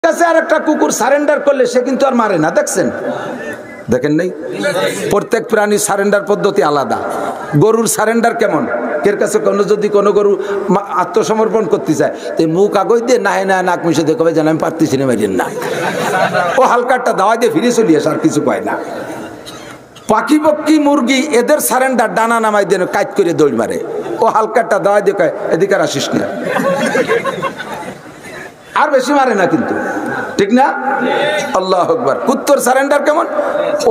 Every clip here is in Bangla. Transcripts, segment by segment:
কাছে আর একটা কুকুর সারেন্ডার করলে সে কিন্তু আর মারে না, দেখছেন? দেখেন নাই? প্রত্যেক প্রাণীর সারেন্ডার পদ্ধতি আলাদা। গরুর সারেন্ডার কেমন? এর কাছে যদি কোনো গরু আত্মসমর্পণ করতে চায় তো মুখ কাগজ দিয়ে নাহে না নাক মিশে দেখবে যেন আমি পারতেছি না, মারিয়েন না, ও হালকাটা দাওয়া দিয়ে ফিরে চলিয়ে আর কিছু পায় না। পাখি পক্ষী মুরগি এদের সারেন্ডার ডানা নামাই দিয়ে কাজ করে দৌড় মারে, ও হালকাটা দাওয়া দিয়ে কয় এদিকে আর আসিস না, আর বেশি মারে না কিন্তু, ঠিক না? আল্লাহু আকবার। কুত্তর সারেন্ডার কেমন?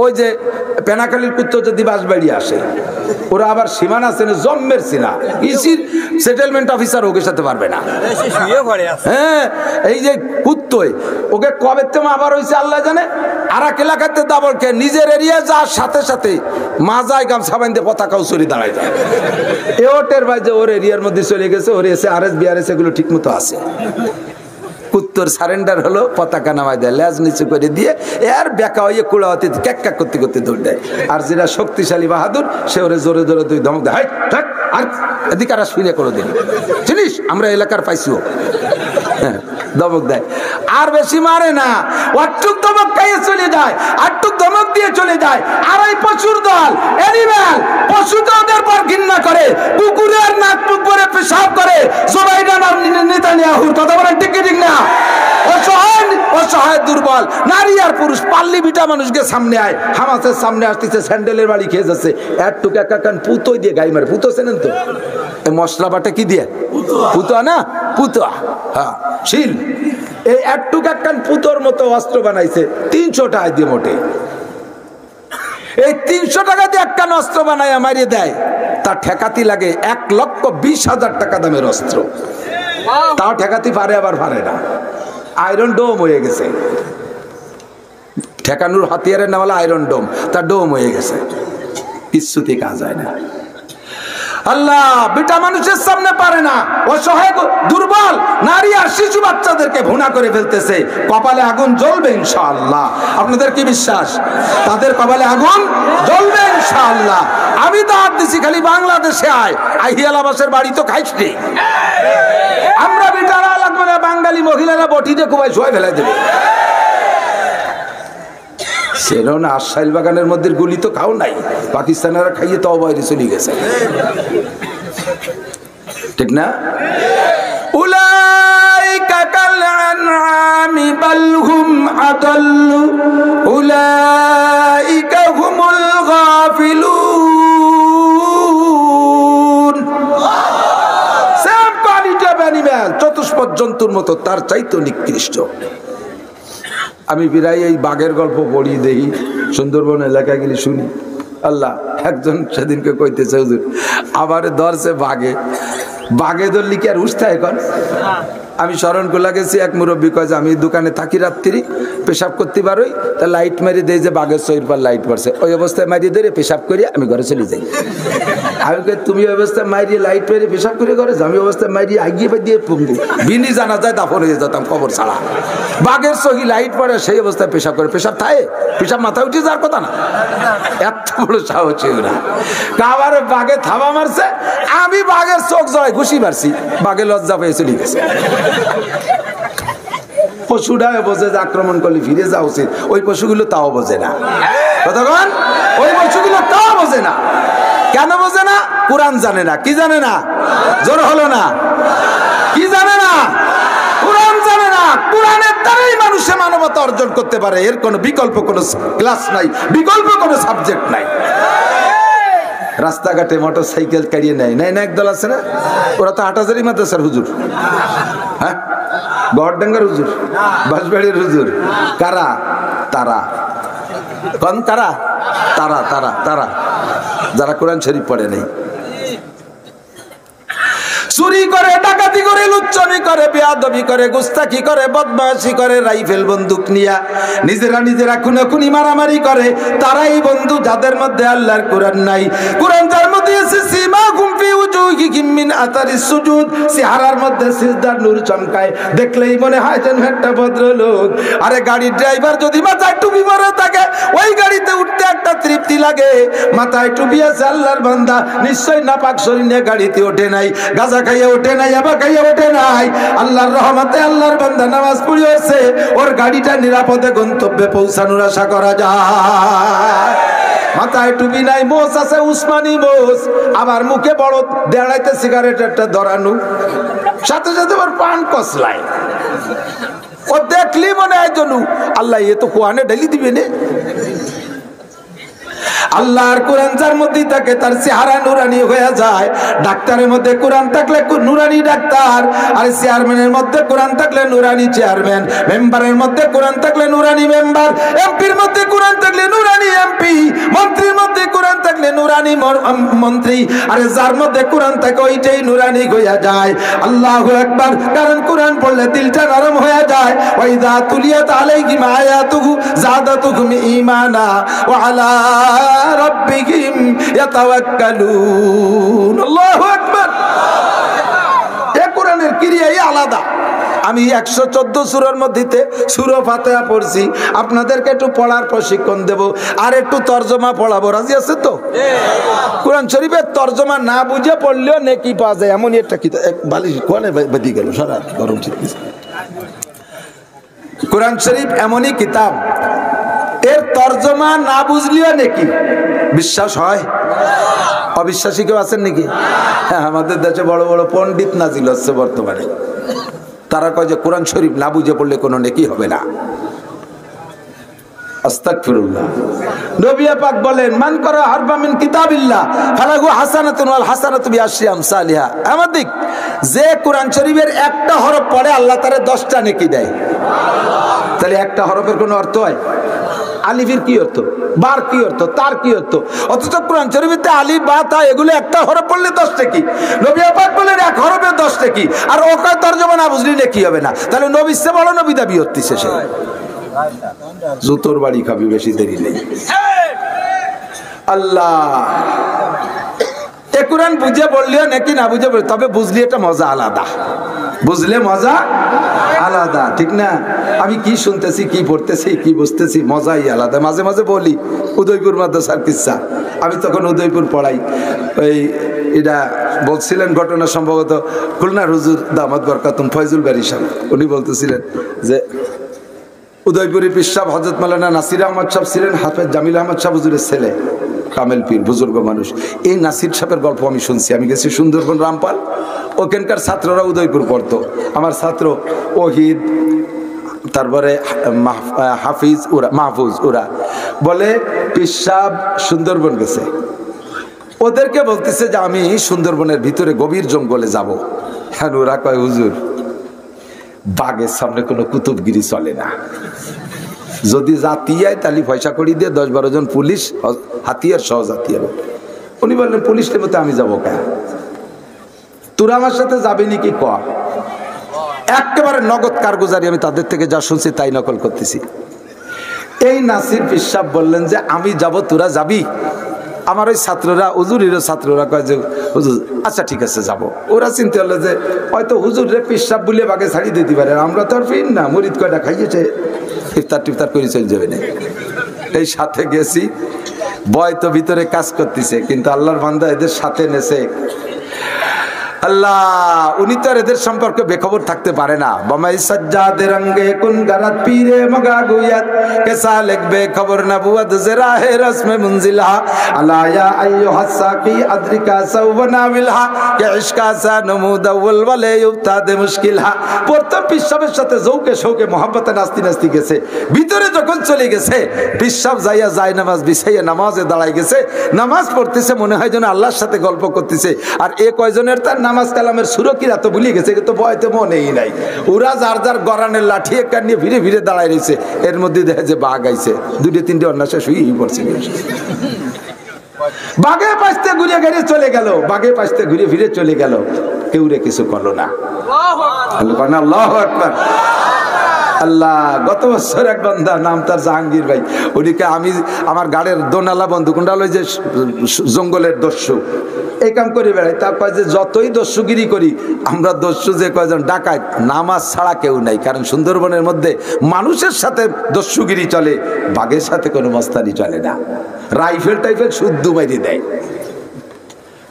ওই যে পেনাখালীর কুত্ত যদি বাঁশবাড়ি আসে, ওরা আবার সীমানা চেনে, জম্মের সিনা, ইসির সেটেলমেন্ট অফিসার ওকে সাথে পারবে না। হ্যাঁ, এই যে কুত্তই ওকে কবে থেকে আবার হয়েছে আল্লাহ জানে, আর এক এলাকাতে দাবল খেয়ে নিজের এরিয়া যাওয়ার সাথে সাথে মাজায় গামছা বাঁধে পতাকাও চুরি দাঁড়ায় যায়। এ ওটের ভাই যে ওর এরিয়ার মধ্যে চলে গেছে, ওর এসে আরএস বিআরএস এগুলো ঠিক মতো আছে। কুত্তর সারেন্ডার হলো পতাকা নামাই দেয়, লেজ নিচু করে দিয়ে এর বেকা হইয়ে কুড়াওয়াতে ক্যাক করতে করতে দৌড় দেয়। আর যেটা শক্তিশালী বাহাদুর সে ওরে জোরে জোরে দুই ধমক দেয়, আর এদিকে আর শুনে করে দিন, জিনিস আমরা এলাকার পাইছিও, ধমক দেয়। আর বেশি মারে না, আটটুক ধমক খাইয়ে চলে যায়, আটটুক ধমক দিয়ে চলে যায়। আর এই পশুর দল, এনিম্যাল, পশু তো ওদের পর ঘৃণা করে, কুকুরের নাক মুখ করে পেশাব করে, জোবাইদান আর নেতানিয়াহুর কথা বলেন, ঠিক ঠিক না? অসহায় দুর্বল নারী আর পুরুষ পাল্লি বিটা মানুষকে সামনে আয়, হামাসের সামনে আসতেছে, স্যান্ডেলের বাড়ি খেয়ে যাচ্ছে, একটুক একা কান পুতোই দিয়ে গাই মারে। পুতো চেনেন তো? মশলা বাটা কি দিয়ে? পুতোয়া না, পুতোয়া, হ্যাঁ, শিল। এই একটুক এক কান পুতোর মতো অস্ত্র বানাইছে 300 টাকা দিয়ে মোটে। এই 300 টাকা দিয়ে এক কান অস্ত্র বানাইয়া মারিয়ে দেয়, তার ঠেকাতি লাগে 1,20,000 টাকা দামের অস্ত্র। তাও ঠেকাতে পারে, আবার পারে না। আয়রন ডোম হয়ে গেছে, ঠেকানোর হাতিয়ারের নাম হলো আয়রন ডোম, তার ডোম হয়ে গেছে, কিচ্ছুতে কাজ হয় না। আল্লাহ বিটা মানুষের সামনে পারে না, অসহায় দুর্বল নারী আর শিশু বাচ্চাদেরকে ভুনা করে ফেলতেছে। কপালে আগুন জ্বলবে ইনশাআল্লাহ। আপনাদের কি বিশ্বাস? তাদের কপালে আগুন জ্বলবে ইনশাআল্লাহ। আমি তো হাত দিছি, খালি বাংলাদেশে আয়, আহিয়ালাবাসের বাড়ি তো খাইস নি। আমরা বিটারা লাগবে না, বাঙালি মহিলারা বটিতে কুবাই শোয় ফেলাই দেবে। সেরকম আশাইল বাগানের মধ্যে গুলি তো খাও নাই, পাকিস্তানেরা খাইয়ে তাও বাইরে চলে গেছে, ঠিক না? উলাইকা কাল আনআমি বাল হুম আদাল্লু উলাইকা হুমুল গাফিলুন। সেম কোয়ালিটি অফ অ্যানিমাল, চতুষ্পদ জন্তুর মতো, তার চাইতে নিকৃষ্ট। আমি প্রায় এই বাঘের গল্প পড়ি, দেখি সুন্দরবন এলাকায় গেলে শুনি। আল্লাহ, একজন সেদিনকে কইতেছে হুজুর আবার ধরছে বাঘে, বাঘে ধরলি কি আর উঠতে এখন? আমি স্মরণ করলা গেছি, এক মুরব্বী কয় যে আমি দোকানে থাকি, রাত্রি পেশাব করতে পারোই, তা লাইট মারি দেয় যে বাঘের শরীর পর লাইট পড়ছে, ওই অবস্থায় মারিয়ে ধরে পেশাব করি আমি ঘরে চলে যাই। আমি কই তুমি অবস্থায় মারিয়ে লাইট মেরে পেশাব করে ঘরে, আমি অবস্থায় মারিয়ে আগিয়ে দিয়ে বিনি জানা যায় দাফন হয়ে যেতাম কবর ছাড়া। বাঘের সহি লাইট পড়ে সেই অবস্থায় পেশাব করে, পেশাব থায়ে, পেশাব মাথায় উঠে যাওয়ার কথা না, এত বড় সাহস ছিল না। আবার বাঘে থাবা মারছে, আমি বাঘের চোখ জয় ঘুষি মারছি, বাঘে লজ্জা পেয়ে চলে গেছে। পশুটা বোঝে যে আক্রমণ করলে ফিরে যাওয়া উচিত, ওই পশুগুলো তাও বোঝে না। কতক্ষণ ওই পশুগুলো তাও বোঝে না। কেন বোঝে না? কোরআন জানে না। কি জানে না? জোর হলো না। কি জানে না? কোরআন জানে না। কোরআনের দ্বারাই মানুষে মানবতা অর্জন করতে পারে, এর কোনো বিকল্প কোনো ক্লাস নাই, বিকল্প কোনো সাবজেক্ট নাই। রাস্তাঘাটে মোটর সাইকেল কাড়িয়ে নেয় না একদল আছে না, ওরা তো হাটাজারি মাদ্রাসার হুজুর, হ্যাঁ, গড়ডাঙ্গার হুজুর, বাঁশবাড়ির হুজুর। কারা? তারা কোন তারা? তারা তারা তারা যারা কোরআন শরীফ পড়ে নেই, চুরি করে, ডাকাতি করে, লুচ্চামি করে, বেয়াদবি করে, গুস্তাখি করে, বদমাশি করে, রাইফেল বন্দুক নিয়া নিজেরা খুনাখুনি মারামারি করে, তারাই বন্ধু যাদের মধ্যে আল্লাহর কোরআন নাই। কোরআন যার মধ্যে এসে সীমা ঘুম ফি উজুহিহিম মিন আতারিস সুজুদ, চেহারার মধ্যে সিজদার নূর চমকায়, দেখলেই মনে হয় যেন একটা ভদ্রলোক। আরে গাড়ির ড্রাইভার যদি মাথায় টুপি পরে থাকে, ওই গাড়িতে উঠতে একটা তৃপ্তি লাগে। মাথায় টুপি আছে আল্লাহর বান্দা, নিশ্চয় নাপাক শরীর নিয়ে গাড়িতে ওঠে নাই, গাঁজা খাইয়া ওঠে নাই, আবা খাইয়া ওঠে নাই। আল্লাহর রহমতে আল্লাহর বান্দা নামাজ পড়িয়েছে, ওর গাড়িটা নিরাপদে গন্তব্যে পৌঁছানোর আশা করা যায়। মাথায় টুপি নাই, মোচ আছে উসমানী মোচ, আবার মুখে বড় দেড়াইতে সিগারেট একটা ধরানো, সাথে সাথে ওর পান কসলায়। ও দেখলি মনে হয় জনু আল্লাহ এ তো কোয়ানে ঢেলি দিবে নে। আল্লাহর কোরআন যার মধ্যে থাকে তার চেহারা নুরানি হয়ে যায়। ডাক্তারের মধ্যে কোরআন থাকলে নুরানি ডাক্তার, আর চেয়ারম্যানের মধ্যে কোরআন থাকলে নুরানি চেয়ারম্যান, মেম্বারের মধ্যে কোরআন থাকলে নুরানি মেম্বার, এমপির মধ্যে কোরআন থাকলে নুরানি এমপি, মন্ত্রীর মধ্যে কোরআন থাকলে নুরানি মন্ত্রী। আরে যার মধ্যে কোরআন থাকে ওইটাই নুরানি হয়ে যায়। আল্লাহু আকবার। কারণ কোরআন পড়লে দিলটা নরম হয়ে যায়। ওয়াইদা তুলিয়াত আলাইহিম আয়াতুহু যাদাতুহুম ঈমানা ওয়া আলা রাব্বিহিম ইয়াতাওয়াক্কালুন। আল্লাহু আকবার। এই কোরআনের ক্রিয়াই আলাদা। আমি 114 সূরার মধ্যে সূরা ফাতিহা পড়ছি, আপনাদেরকে একটু পড়ার প্রশিক্ষণ দেব, আর একটু তরজমা পড়াবো। রাজি আছে তো? কোরআন শরীফের তরজমা না বুঝে পড়লেও নেকি পাওয়া যায়, এমনই একটা কিতাব। বালিশ কোনে বেদি গেল, সারা গরম শীত। কোরআন শরীফ এমনই কিতাব, এর তরজমা না বুঝলেও নেকি। বিশ্বাস হয়? অবিশ্বাসী কেউ আছেন নাকি? হ্যাঁ, আমাদের দেশে বড় বড় পণ্ডিত নাজিল হচ্ছে বর্তমানে। তারা কয় যে কোরআন শরীফ না বুঝে পড়লে কোনো নেকি হবে না। আস্তাগফিরুল্লাহ। নবী পাক বলেন, মান করা হারফা মিন কিতাবিল্লাহ ফালাহু হাসানাতুন ওয়াল হাসানাতু বিআশরি আমসালিহা। আমাদিক যে কোরআন শরীফের একটা হরফ পড়ে আল্লাহ তারে 10টা নেকি দেয়। তাহলে একটা হরফের কোনো অর্থ হয়? আলিফের কি অর্থ, বার কি অর্থ, তার কি অর্থ? অথচ কোরআন শরীফে আলিফ বা তা এগুলো একটা হরফ পড়লে 10 নেকি। নবী পাক বলেন এক হরফে 10 নেকি, আর ওকে তরজমা না বুঝলি নেকি হবে না। তাহলে নবীর চেয়ে বড় নবী দাবি হচ্ছে সে। জুতোর বাড়ি খাবি, বেশি দেরি নেই। আল্লাহ এ কোরআন বুঝে বললেও নাকি, না বুঝে বললে, তবে বুঝলি এটা মজা আলাদা। বুঝলে মজা আলাদা, ঠিক না? আমি কি শুনতেছি, কি পড়তেছি, কি বুঝতেছি, মজাই আলাদা। মাঝে মাঝে বলি উদয়পুর মাদ্রাসার কিচ্ছা, আমি তখন উদয়পুর পড়াই। ওই এটা বলছিলেন ঘটনা সম্ভবত খুলনার হুজুর দামাত বরকাতুম ফয়জুল বারী সাহেব, উনি বলতেছিলেন যে উদয়পুরি পীর সাহেব হযরত মাওলানা নাসির আহমদ সাহেব ছিলেন হাফেজ জামিল আহমদ সাহেব হুজুরের ছেলে, কামেল পীর, বুজুর্গ মানুষ। এই নাসির সাহেবের গল্প আমি শুনছি। আমি গেছি সুন্দরবন রামপাল, ওখানকার ছাত্ররা উদয়পুর পড়তো। আমার ছাত্র ওহিদ, তারপরে হাফিজ, ওরা মাহফুজ, ওরা বলে পীর সাহেব সুন্দরবন গেছে। ওদেরকে বলতেছে যে আমি সুন্দরবনের ভিতরে গভীর জঙ্গলে যাব। হ্যাঁ, ওরা কয় হুজুর বাঘের সামনে কোনো কুতুবগিরি চলে না, যদি জাতি আয় তাহলে পয়সা করি দিয়ে 10-12 জন পুলিশ হাতিয়ার সহ জাতি হবে। উনি বললেন পুলিশ নেমতে আমি যাবো কেন, তোরা আমার সাথে যাবি নাকি ক। একেবারে নগদ কারগুজারি, আমি তাদের থেকে যা শুনছি তাই নকল করতেছি। এই নাসির পীর সাহেব বললেন যে আমি যাব, তোরা যাবি? আমার ওই ছাত্ররা, হুজুরের ছাত্ররা কয় যে হুজুর আচ্ছা ঠিক আছে যাব। ওরা চিন্তা হলো যে হয়তো হুজুর রে পীর সাহেব বলে বাগে ছাড়িয়ে দিতে পারে, আমরা তো আর পীর না, মুরিদ কয়টা খাইয়েছে, ইফতার টিফতার করে চলে যাবে না। এই সাথে গেছি, বয় তো ভিতরে কাজ করতেছে, কিন্তু আল্লাহর বান্দা এদের সাথে নেছে। আল্লাহ উনি তো এদের সম্পর্কে বেখবর থাকতে পারে না। বমাই সাজ্জাদ রঙ্গে কুন গরাত পীরে মগা গুয়াত কেসা লিখবে খবর নবুয়ত জরা হে রসমে মুনজিলা আলা ইয়া আইয়ুহাস সাকি আদরিকা সাওবনা বিলহা কে ইশকা সা নমুদ আউল ওয়ালে ইউতাদে মুশকিলহা। প্রথম পিসাবের সাথে জৌকে শৌকে মোহাব্বতে নাস্তি নাস্তি গেছে, ভিতরে যখন চলে গেছে পিসাব যাইয়া যায় নামাজ বিছাইয়া নামাজে দাঁড়ায় গেছে, নামাজ পড়তেছে, মনে হয় যেন আল্লাহর সাথে গল্প করতেছে। আর এ কয়জনের তার নামাজ কালামের সুরকিরা তো ভুলে গেছে, কিন্তু বয়তে মনেই নাই। ওরা যার যার গরানের লাঠি একটা নিয়ে ভিড়ে ভিড়ে দাঁড়ায় রয়েছে। এর মধ্যে দেখে যে বাঘ আইছে, 2-3টে অন্যাসে শুয়েই পড়ছে। বাঘে পাশতে ঘুরে ঘিরে চলে গেল, বাঘে পাশতে ঘুরে ফিরে চলে গেল, কেউ রে কিছু করলো না। আল্লাহু আকবার। আল্লাহ, গত বছর এক বান্দা, নাম তার জাহাঙ্গীর ভাই, উনিকে আমি আমার গাড়ির দোনালা বন্ধু কোনটা হলো যে জঙ্গলের দস্যু, এই কাম করে বেড়াই। তা কয় যে যতই দস্যুগিরি করি আমরা দস্যু যে কয়জন ডাকাত, নামাজ ছাড়া কেউ নাই। কারণ সুন্দরবনের মধ্যে মানুষের সাথে দস্যুগিরি চলে, বাঘের সাথে কোনো মস্তানি চলে না। রাইফেল টাইফেল শুদ্ধ মাইরে দেয়।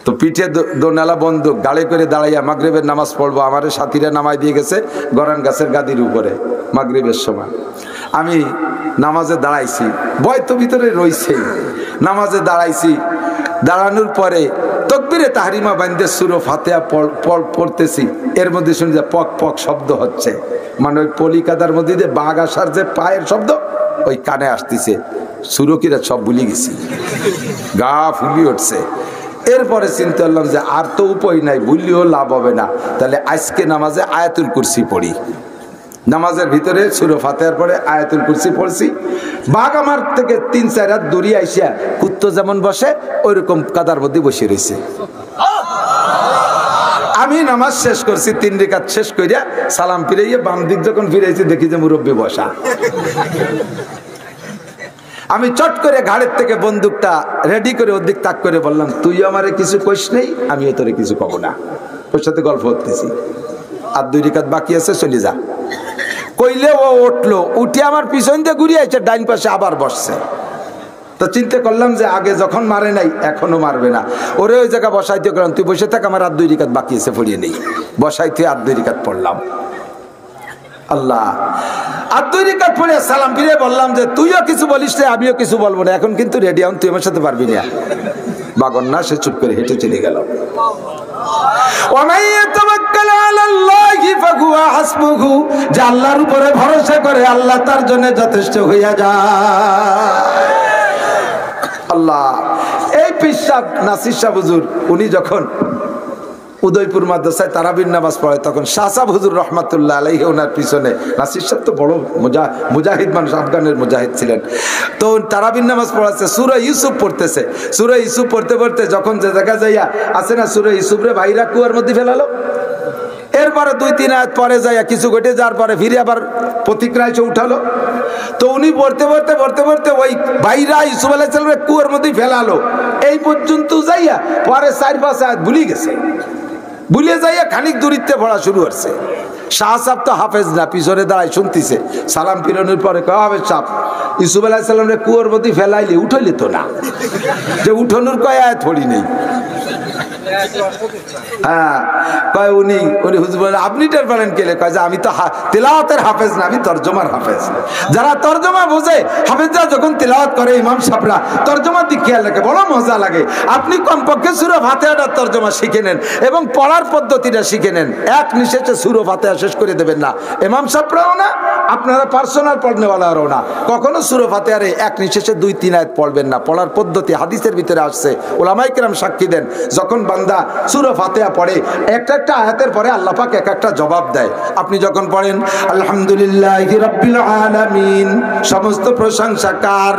তো পিঠে দোনালা বন্দুক, গাড়ি করে দাঁড়াইয়া মাগরিবের নামাজ পড়বো, আমার সাথীরা নামাই দিয়ে গেছে গরান গাছের গাদির উপরে মাগরিবের সময়। আমি নামাজে দাঁড়াইছি, ভয় তো ভিতরে রইছে। নামাজে দাঁড়াইছি, দাঁড়ানোর পরে তকবীরে তাহরিমা বান্দে সূরা ফাতিহা পড়তেছি, এর মধ্যে শুনি যে পক পক শব্দ হচ্ছে, মানে ওই পলিকাদার মধ্যে দিয়ে বাঘ আসার যে পায়ের শব্দ ওই কানে আসতেছে। সুরকিরা সব ভুলে গেছি, গা ফুলি উঠছে। এরপরে চিন্তা করলাম যে আর তো উপায় নাই, ভুললেও লাভ হবে না, তাহলে আজকে নামাজে আয়াতুল কুরসি পড়ি। নামাজের ভিতরে সূরা ফাতিহার পরে আয়াতুল কুরসি পড়ছি। বাঘ আমার থেকে 3-4 হাত দূরে আইসা কুত্তো যেমন বসে ওইরকম কাদার মধ্যে বসে রয়েছে। আমি নামাজ শেষ করছি, 3 রাকাত শেষ করিয়া সালাম ফিরাইয়া বাম দিক যখন ফিরাইছি দেখি যে মুরব্বী বসা। আমি চট করে ঘাড়ের থেকে বন্দুকটা রেডি করে ওর দিক তাক করে বললাম, তুই আমারে কিছু কইস নেই, আমিও তোরে কিছু কব না, ওর সাথে গল্প করতেছি, আর 2 রাকাত বাকি আছে, চলে যা। কইলে ও উঠলো, উঠে আমার পিছন দিয়ে ঘুরিয়ে আইছে, ডাইন পাশে আবার বসছে। তো চিন্তা করলাম যে আগে যখন মারে নাই এখনো মারবে না, ওরে ওই জায়গা বসাইতে গেলাম, তুই বসে থাক, আমার আর 2 রাকাত বাকি আছে, পড়িয়ে নেই। বসাইতে আর 2 রাকাত পড়লাম। আল্লাহ, আর 2 রাকাত পড়ে সালাম ফিরে বললাম যে তুইও কিছু বলিস না, আমিও কিছু বলবো না, এখন কিন্তু রেডি হন, তুই আমার সাথে পারবি না। বাগন না, সে চুপ করে হেঁটে চলে গেল। যে আল্লাহর উপরে ভরসা করে আল্লাহ তার জন্য যথেষ্ট হইয়া যায়। আল্লাহ, এই পীর সাহেব নাসির শাহ হুজুর, উনি যখন উদয়পুর মাদ্রাসায় তারাবির নামাজ পড়ে তখন শাহ সাহেব হুজুর রহমাতুল্লাহ আলাইহি ওনার পিছনে, নাসির সাহেব তো বড় মুজাহিদ মানুষ, আফগানের মুজাহিদ ছিলেন, তো তারাবির নামাজ পড়াচ্ছে, সূরা ইউসুফ পড়তেছে। সূরা ইউসুফ পড়তে পড়তে যখন যে জায়গা যাইয়া আছে না, সূরা ইউসুফ রে ভাইরা কুয়ার মধ্যে ফেলালো। এরপরে 2-3 আয়াত পরে যাইয়া কিছু ঘটে যাওয়ার পরে ফিরে আবার প্রতিক্রিয়া এসে উঠালো। তো উনি পড়তে পড়তে পড়তে পড়তে ওই ভাইরা ইউসুফ আলাইহিস সালামের কুয়ার মধ্যে ফেলালো, এই পর্যন্ত যাইয়া পরে 4-5 আয়াত ভুলে গেছে। ভুলে যাইয়া খানিক দূরিত্বে পড়া শুরু করছে। শাহ সাহেব তো হাফেজ না, পিছনে দাঁড়ায় শুনতেছে। সালাম ফিরানোর পরে কয়, হাফেজ সাহেব ইউসুফ আলাইহিস সালামের কুয়ার মধ্যে ফেলাইলে উঠাইলে তো না, যে উঠানোর কয় আয়াত পড়ি নেই। হ্যাঁ, কয় উনি হুজুর বলেন আপনি টের পারেন কেলে? কয় যে আমি তো তেলাওয়াতের হাফেজ না, আমি তরজমার হাফেজ। যারা তরজমা বোঝে, হাফেজরা যখন তেলাওয়াত করে ইমাম সাহেবরা তরজমার দিক খেয়াল রাখে, বড় মজা লাগে। আপনি কমপক্ষে সূরা ফাতিহাটার তরজমা শিখে নেন এবং পড়ার পদ্ধতিটা শিখে নেন, এক নিঃশ্বাসে সূরা ফাতিহা শেষ করে দেবেন না। ইমাম সাহেবরাও না, আপনারা পার্সোনাল পড়নেওয়ালারাও না, কখনো সূরা ফাতিহার এক নিঃশ্বাসে 2-3 আয়াত পড়বেন না। পড়ার পদ্ধতি হাদিসের ভিতরে আসছে, উলামায়ে কেরাম সাক্ষী দেন। যখন বান্দা সূরা ফাতিহা পড়ে একটা একটা আয়াতের পরে আল্লাহ পাক এক একটা জবাব দেয়। আপনি যখন পড়েন আলহামদুলিল্লাহি রাব্বিল আলামিন, সমস্ত প্রশংসা কার?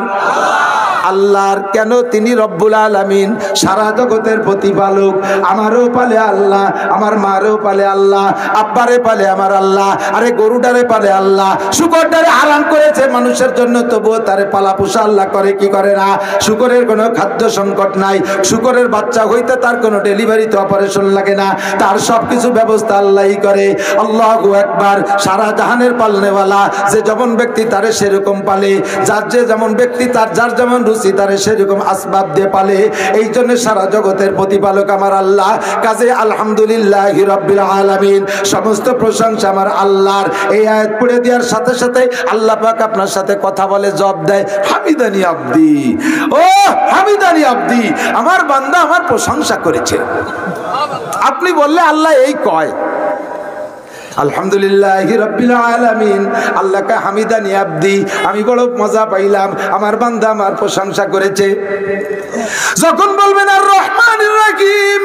আল্লাহর। কেন? তিনি রব্বুল আলামিন, সারা জগতের প্রতিপালক। আমারও পালে আল্লাহ, আমার মারও পালে আল্লাহ, আব্বারে পালে আমার আল্লাহ, আরে গরুটারে পালে আল্লাহ, শুকরটারে হারাম করেছে মানুষের জন্য, তবুও তারে পালা পোষা আল্লাহ করে কি করে না? শুকরের কোনো খাদ্য সংকট নাই, শুকরের বাচ্চা হইতে তার কোনো ডেলিভারিতে অপারেশন লাগে না, তার সবকিছু ব্যবস্থা আল্লাহই করে। আল্লাহু আকবার। সারা জাহানের পালনেওয়ালা, যে যেমন ব্যক্তি তারে সেরকম পালে, যার যে যেমন ব্যক্তি তার যার যেমন রুচি তারে সেরকম আসবাব দিয়ে পালে। এই জন্য সারা জগতের প্রতিপালক আমার আল্লাহ। কাজে আলহামদুলিল্লাহি রাব্বিল আলামিন, সমস্ত প্রশংসা আমার আল্লাহর। এই আয়াত পড়ে দেওয়ার সাথে সাথে আল্লাহ পাক আপনার সাথে কথা বলে, জবাব দেয়, হামিদানি আব্দি, ও হামিদানি আব্দি, আমার বান্দা আমার প্রশংসা করেছে। আপনি বললে আল্লাহ এই কয় আলহামদুলিল্লাহি রাব্বিল আলামিন, আল্লাহকে হামিদানি আব্দি, আমি বড় মজা পাইলাম, আমার বান্দা আমার প্রশংসা করেছে। যখন বলবেন আর রহমানির রহিম,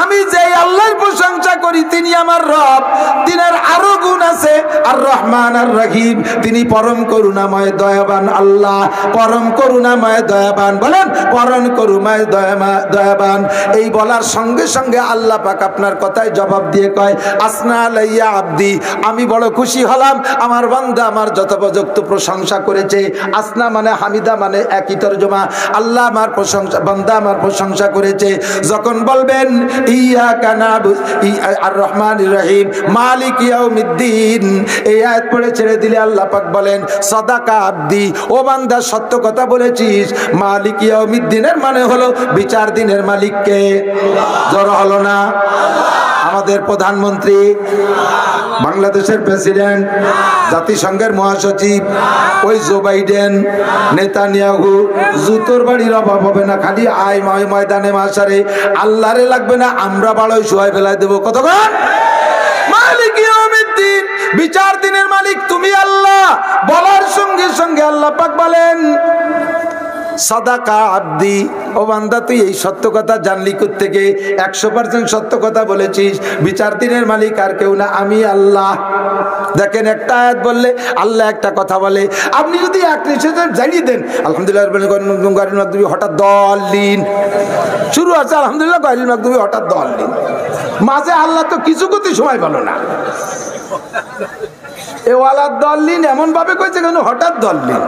আমি যে আল্লাহর প্রশংসা করি তিনি আমার রব, তিনার আরো গুণ আছে, আর রহমান আর রহিম, তিনি পরম করুণাময় দয়াবান আল্লাহ, পরম করুণাময় দয়াবান, বলেন পরম করুণাময় দয়াবান। এই বলার সঙ্গে সঙ্গে আল্লাহ পাক আপনার কথায় জবাব দিয়ে কয় আসনা আলাইয়া আব্দি, আমি বড় খুশি হলাম আমার বান্দা আমার যথোপযুক্ত প্রশংসা করেছে। আসনা মানে হামিদা মানে একই তরজমা। আল্লাহ আমার প্রশংসা, বান্দা আমার প্রশংসা করেছে। যখন বলবেন ইয়াকা নাবুদু আর রহমানির রহিম মালিক ইয়াউমিদ্দিন, এই আয়াত পড়ে ছেড়ে দিলে আল্লাহ পাক বলেন সাদাকা আব্দি, ও বান্দা সত্য কথা বলেছিস। মালিক ইয়াউমিদ্দিনের মানে হলো বিচার দিনের মালিককে। জোর হলো না? আমাদের প্রধানমন্ত্রী, বাংলাদেশের প্রেসিডেন্ট, জাতিসংঘের মহাসচিব, ওই জো বাইডেন, নেতানিয়াহু, জুতোর বাড়ির অভাব হবে না, খালি আয় ময়দানে মাসারে আল্লাহরে লাগবে না, আমরা বাড়াই শুয়াই ফেলাই দেবো। কতক্ষণ? মালিক ইয়াউমিদ্দিন, বিচার দিনের মালিক তুমি আল্লাহ। বলার সঙ্গে সঙ্গে আল্লাহ পাক বলেন সাদাকা আব্দি, ও বান্দা তুই এই সত্য কথা জানলি কোত্থেকে? 100% সত্য কথা বলেছিস। বিচার দিনের মালিক আর কেউ না, আমি আল্লাহ। দেখেন একটা আয়াত বললে আল্লাহ একটা কথা বলে, আপনি যদি এক নিষেধ জানিয়ে দেন আলহামদুলিল্লাহ হঠাৎ দলিন শুরু আছে, আলহামদুলিল্লাহ হঠাৎ দলিন, মাঝে আল্লাহ তো কিছু করতে সময় পেল না। এ ওয়ালা দলিন এমন ভাবে কইছে কেন হঠাৎ দলিন,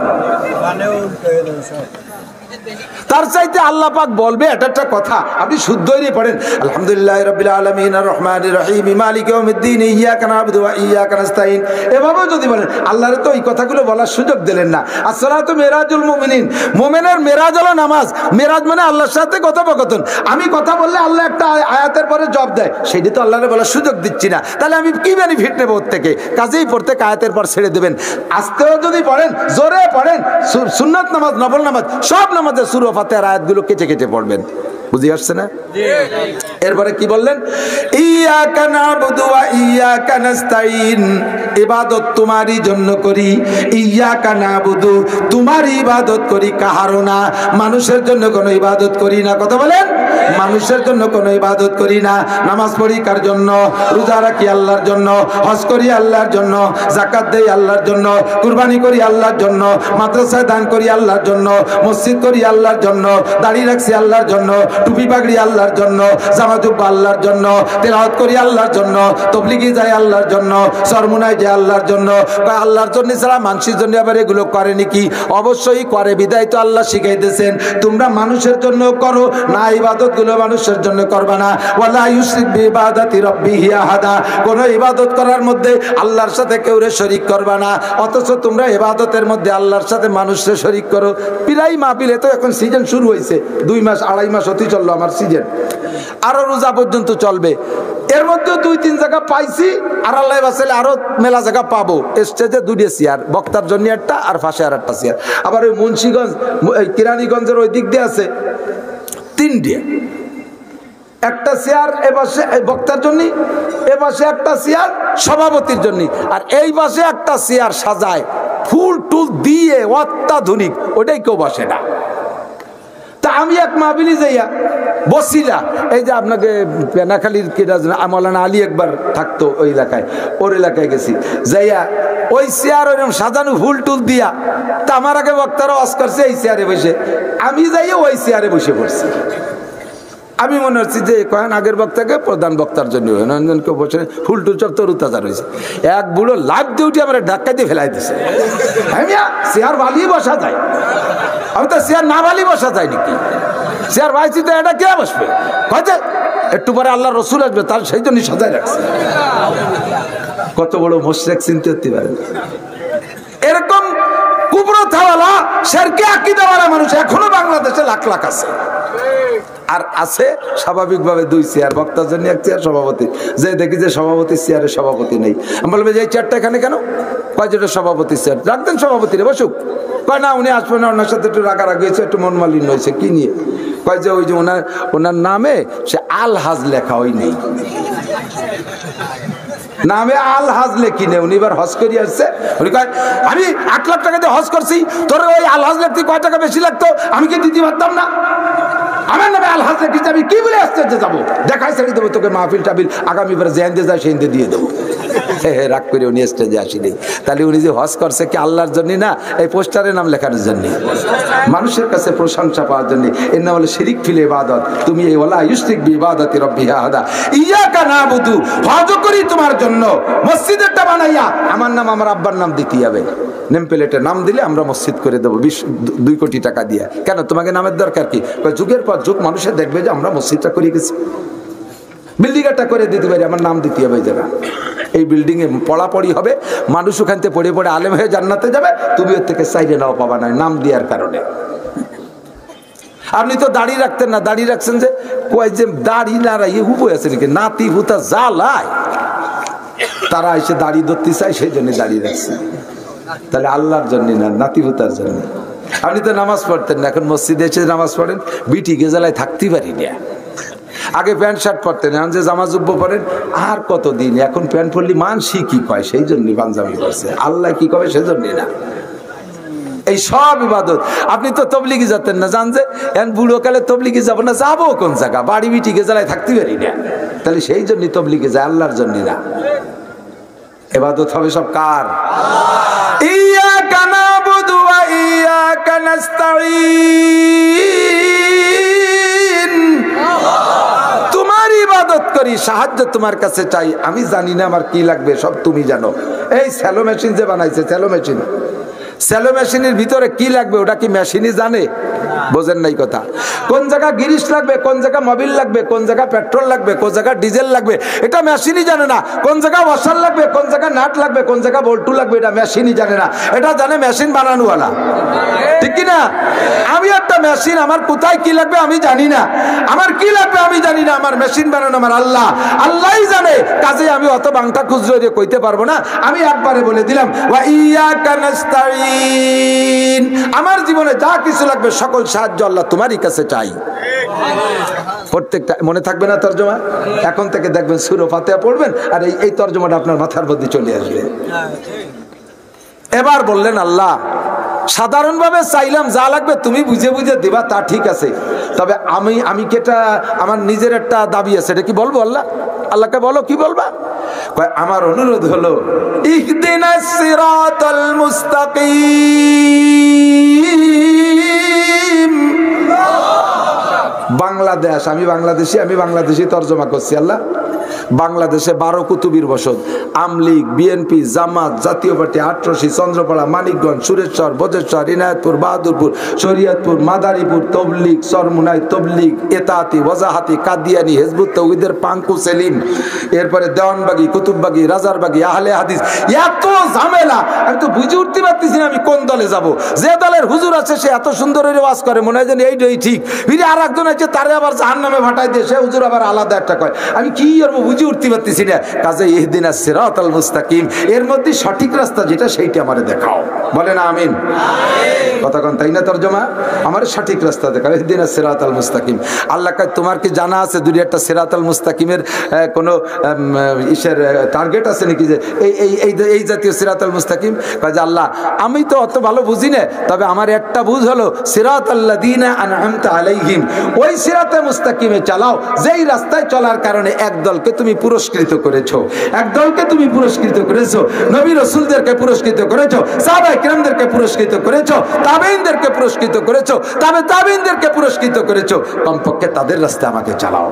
তার চাইতে আল্লাহ পাক বলবে এটা একটা কথা, আপনি শুদ্ধই পড়েন আলহামদুলিল্লাহি রাব্বিল আলামিন আর রহমানির রহিম মালিকি ইয়াউমিদ্দিন ইয়্যাকা না'বুদু ওয়া ইয়্যাকা নাস্তাইন, এভাবে যদি বলেন আল্লাহর তো এই কথাগুলো বলার সুযোগ দিলেন না। আসসালাতু মিরাজুল মুমিনিন, মুমিনের মেরাজ হলো নামাজ। মেরাজ মানে আল্লাহর সাথে কথোপকথন। আমি কথা বললে আল্লাহ একটা আয়াতের পরে জবাব দেয়, সেটি তো আল্লাহরে বলার সুযোগ দিচ্ছি না, তাহলে আমি কি বেনিফিট নেব ওর থেকে? কাজেই পড়তে আয়াতের পর ছেড়ে দেবেন। আস্তেও যদি পড়েন, জোরে পড়েন, সুন্নাত নামাজ, নফল নামাজ, সব নামাজে সূরা ফাতিহার আয়াতগুলো কেটে কেটে পড়বেন। বুঝি আসছে না? এরপরে কি বললেন? ইয়্যাকা না'বুদু ওয়া ইয়্যাকা নাস্তাইন, ইবাদত তোমারই জন্য করি। ইয়্যাকা না'বুদু, তোমার ইবাদত করি, কাহারও না। মানুষের জন্য কোনো ইবাদত করি না। কথা বলেন, মানুষের জন্য কোনো ইবাদত করি না। নামাজ পড়ি কার জন্য? রোজা রাখি আল্লাহর জন্য, হজ করি আল্লাহর জন্য, যাকাত দেই আল্লাহর জন্য, কুরবানি করি আল্লাহর জন্য, মাদ্রাসায় দান করি আল্লাহর জন্য, মসজিদ করি আল্লাহর জন্য, দাড়ি রাখছি আল্লাহর জন্য, টুপি পাগড়ি আল্লাহর জন্য, জামা জুব্বা আল্লাহর জন্য, তেলাওয়াত করি আল্লাহর জন্য, তাবলীগে যাই আল্লাহর জন্য, সরমুনায় যাই আল্লাহর জন্য। আল্লাহর জন্য ছাড়া মানুষের জন্য আবার এগুলো করে নাকি? অবশ্যই করে, বিদায় তো আল্লাহ শিখাইতেছেন তোমরা মানুষের জন্য করো না, ইবাদত গুলো মানুষের জন্য করবা না। ওয়ালা ইউশরিক বিইবাদাতি রাব্বিহি আহাদা, কোন ইবাদত করার মধ্যে আল্লাহর সাথে কেউরে শরীক করবা না। অথচ তোমরা ইবাদতের মধ্যে আল্লাহর সাথে মানুষকে শরীক করো। প্রায় মাহফিলে তো এখন সিজন শুরু হয়েছে, 2 মাস 2.5 মাস হতে চললো আমার সিজন, আরো রোজা পর্যন্ত চলবে। এর মধ্যে 2-3 জায়গা পাইছি, আর আল্লাহ বাঁচাইলে আরো মেলা জায়গা পাবো। স্টেজে 2টা চেয়ার, বক্তার জন্য একটা, আর পাশে আর একটা চেয়ার। আবার ওই মুন্সিগঞ্জ, কিরানীগঞ্জের ওই দিক দিয়ে আছে 3টে, একটা চেয়ার এ পাশে বক্তার জন্য, এ পাশে একটা চেয়ার সভাপতির জন্য, আর এই পাশে একটা চেয়ার সাজায় ফুল টুল দিয়ে অত্যাধুনিক, ওটাই কেউ বসে না। তা আমি এক মাহফিলে যাইয়া বসিলা, এই যে আপনাকে পেনাখালীর মৌলানা আলী একবার থাকতো ওই এলাকায়, ওর এলাকায় গেছি, যাইয়া ওই চেয়ার ওইরকম সাজানো ফুল টুল দিয়া, তা আমার আগে বক্তারা ওয়াজ করছে এই চেয়ারে বসে, আমি যাইয়া ওই চেয়ারে বসে পড়ছি। আমি মনে হচ্ছি যে কয়েন আগের বক্তাকে প্রধান বক্তার জন্য কেউ বসে ফুল টুল সব তরুতাজা রয়েছে। এক বুড়ো লাভ দিয়ে উঠে আমার ধাক্কা দিয়ে ফেলাই দিছে। চেয়ার বালিয়ে বসা যায়, আমি তো চেয়ার না বালি বসা যায় নাকি? চেয়ার বাইছি তো এটা কে বসবে? হয়তো একটু পরে আল্লাহ রসুল আসবে, তার সেই জন্য সাজায় রাখছে। কত বড় মুশরিক চিনতে হতে পারে। এরকম কুবরতাওয়ালা শিরকে আকীদাওয়ালা মানুষ এখনো বাংলাদেশে লাখ লাখ আছে। আর আছে স্বাভাবিকভাবে 2 চেয়ার, বক্তার জন্য 1 চেয়ার, সভাপতি। যে দেখি যে সভাপতির চেয়ারে সভাপতি নেই, আমি বলবো যে এই চেয়ারটা এখানে কেন? কয় যেটা সভাপতির চেয়ার, রাখতেন সভাপতিরে বসুক। কয় না উনি আসবেন না, ওনার সাথে একটু রাগারাগি হয়েছে, একটু মনমালিন্য হয়েছে। কি নিয়ে? কয় যে ওই যে ওনার নামে সে আল হাজ লেখা, ওই নেই নামে আল হাজ লেখি নেই। উনি এবার হজ করিয়ে আসছে, উনি কয় আমি 8 লাখ টাকা দিয়ে হজ করছি, তোর ওই আল হাজ লিখতে কয় টাকা বেশি লাগতো, আমি কি দিতে পারতাম না? আমার নামে আল হাজরা কি যাবি কি বলে আশ্চর্য যাবো, দেখাই ছেড়ে দেবো তোকে, মাহফিল টাবিল আগামীবার যে এনদে যায় সেই দিয়ে দেবো। রাগ করে উনি স্টেজে আসিনি। তাহলে উনি যে হজ করছে কি আল্লাহর জন্য না, এই পোস্টারে নাম লেখানোর জন্য, মানুষের কাছে প্রশংসা পাওয়ার জন্য। এর নাম হলো শিরিক ফিল ইবাদত। তুমি এই ওয়ালা ইউশরিক বিইবাদাতি রাব্বিহি আহাদা, ইয়াকা নাবুদু, হজ করি তোমার জন্য, মসজিদেরটা বানাইয়া আমার নাম আমার আব্বার নাম দিতে হবে, নেম প্লেটে নাম দিলে আমরা মসজিদ করে দেবো 2 কোটি টাকা দিয়ে। কেন তোমাকে নামের দরকার কি? যুগের পর যুগ মানুষের দেখবে যে আমরা মসজিদটা করে গেছি, বিল্ডিংটা করে দিতে পারি, আমার নাম দিতে হবে যারা। এই বিল্ডিং এ পড়াপড়ি হবে, মানুষ ওখান থেকে পড়ে পড়ে আলেম হয়ে জান্নাতে যাবে, তুমি ওর থেকে সাইডে নাও পাবা না নাম দেওয়ার কারণে। আপনি তো দাড়ি রাখতেন না, দাড়ি রাখছেন যে কয় যে দাড়ি নাড়াই হুবই আছে নাকি, নাতি হুতা জ্বালায়, তারা এসে দাড়ি ধরতে চায়, সেই জন্য দাড়ি রাখছে। তাহলে আল্লাহর জন্য না, নাতি হুতার জন্য। আপনি তো নামাজ পড়তেন না, এখন মসজিদে এসে নামাজ পড়েন, বিটি গেজালায় থাকতে পারি না। আগে প্যান্ট শার্ট পরতেন, এখন যে জামা জুব্বো পরেন, আর কতদিন এখন প্যান্ট পরলি মানসি কি কয়, সেই জন্যই পাঞ্জাবি করছে, আল্লাহ কি কবে সেজন্যই না। এই সব ইবাদত। আপনি তো তবলিগি যেতেন না, জান যে এখন বুড়ো কালে তবলিগি যাবো না, যাবো কোন জায়গা, বাড়ি বিটি গেজালায় থাকতে পারি না, তাহলে সেই জন্যই তবলিগে যায়, আল্লাহর জন্য না। ইবাদত হবে সব কার? ইয়্যাকা না'বুদু ওয়া ইয়্যাকা নাস্তাঈন, তোমার ইবাদত করি, সাহায্য তোমার কাছে চাই, আমি জানি না আমার কি লাগবে, সব তুমি জানো। এই স্যালো মেশিন যে বানাইছে, স্যালো মেশিন, স্যালো মেশিনের ভিতরে কি লাগবে ওটা কি মেশিনই জানে? বোঝেন নাই কথা। কোন জায়গা গিরিশ লাগবে, কোন জায়গা মোবিল লাগবে, কোন জায়গা পেট্রোল লাগবে, কোন জায়গা ডিজেল লাগবে, এটা মেশিনই জানে না। কোন জায়গা ওয়াশার লাগবে, কোন জায়গা নাট লাগবে, কোন জায়গা বল্টু লাগবে, এটা মেশিনই জানে না, এটা জানে মেশিন বানানোওয়ালা, ঠিক কি না? আমি একটা মেশিন, আমার কোথায় কি লাগবে আমি জানি না, আমার কি লাগবে আমি জানি না, আমার মেশিন বানানো আমার আল্লাহ, আল্লাহই জানে। কাজে আমি অত বাংটা খুচরো দিয়ে কইতে পারবো না, আমি একবারে বলে দিলাম ওয়া ইয়্যাকা নাস্তাঈন, আমার জীবনে যা কিছু লাগবে সকল সাহায্য আল্লাহ তোমারই কাছে চাই। প্রত্যেকটা মনে থাকবে না তরজমা? এখন থেকে দেখবেন সূরা ফাতিহা পড়বেন আর এই তরজমাটা আপনার মাথার মধ্যে চলে আসবে। এবার বললেন আল্লাহ, সাধারণভাবে চাইলাম যা লাগবে তুমি বুঝে বুঝে দিবা, তা ঠিক আছে, তবে আমি কেটা আমার নিজের একটা দাবি আছে, এটা কি বলবো আল্লাহ? আল্লাহকে বলো, কি বলবা? আমার অনুরোধ হলো ইহদিনাস সিরাতাল মুস্তাকিম। বাংলাদেশ, আমি বাংলাদেশি তর্জমা করছি। আল্লাহ, বাংলাদেশে 12 কুতুবির বসত, আমলিগ, বিএনপি, জামাত, জাতীয় পার্টি, আটরশি, চন্দ্রপাড়া, মানিকগঞ্জ, সুরেশ্বর, বজেশ্বর, ইনায়তপুর, বাহাদুরপুর, শরীয়তপুর, মাদারীপুর, তবলিগ, সরমুনাই তবলিগ, এতাহাতি, ওয়াজাহাতি, কাদিয়ানি, হেজবুত তাওহীদের পাঙ্কু সেলিম, এরপরে দেওয়ানবাগি, কুতুববাগি, রাজারবাগি, আহলে হাদিস, এত ঝামেলা, আমি তো বুঝে উঠতে পারতেছি না আমি কোন দলে যাব। যে দলের হুজুর আছে সে এত সুন্দর ওয়াজ করে, মনে হয় যেন এইটাই ঠিক, আর একজন আছে তারে আবার জাহান্নামে ভাটাই দিয়ে, সে হুজুর আবার আলাদা একটা কয়, আমি কি করবো বুঝে উঠতে পারতেছি না। কাজে ইহদিনাস সিরাতাল মুস্তাকিম, এর মধ্যে সঠিক রাস্তা যেটা সেইটা আমারে দেখাও, বলেন আমিন। কতক্ষণ তাই না তরজমা? আমার সঠিক রাস্তা দেখাও, ইহদিনাস সিরাতাল মুস্তাকিম। আল্লাহ কয় তোমার কি জানা আছে দুনিয়াটা সিরাতাল মুস্তাকিমের কোনো ইসের টার্গেট আছে নাকি, যে এই জাতীয় সিরাতাল মুস্তাকিম? কাজে আল্লাহ, আমি তো অত ভালো বুঝি না, তবে আমার একটা বুঝ হলো সিরাতাল্লাযীনা আনআমতা আলাইহিম, ওই সিরাতে মুস্তাকিমে চালাও যেই রাস্তায় চলার কারণে একদলকে তুমি পুরস্কৃত করেছো, একদলকে তুমি পুরস্কৃত করেছো, নবী রাসূলদেরকে পুরস্কৃত করেছো, সাহাবায়ে কিরামদেরকে পুরস্কৃত করেছো, তাবেঈনদেরকে পুরস্কৃত করেছো, তাবেঈনদেরকে পুরস্কৃত করেছো, কমপক্ষে তাদের রাস্তায় আমাকে চালাও।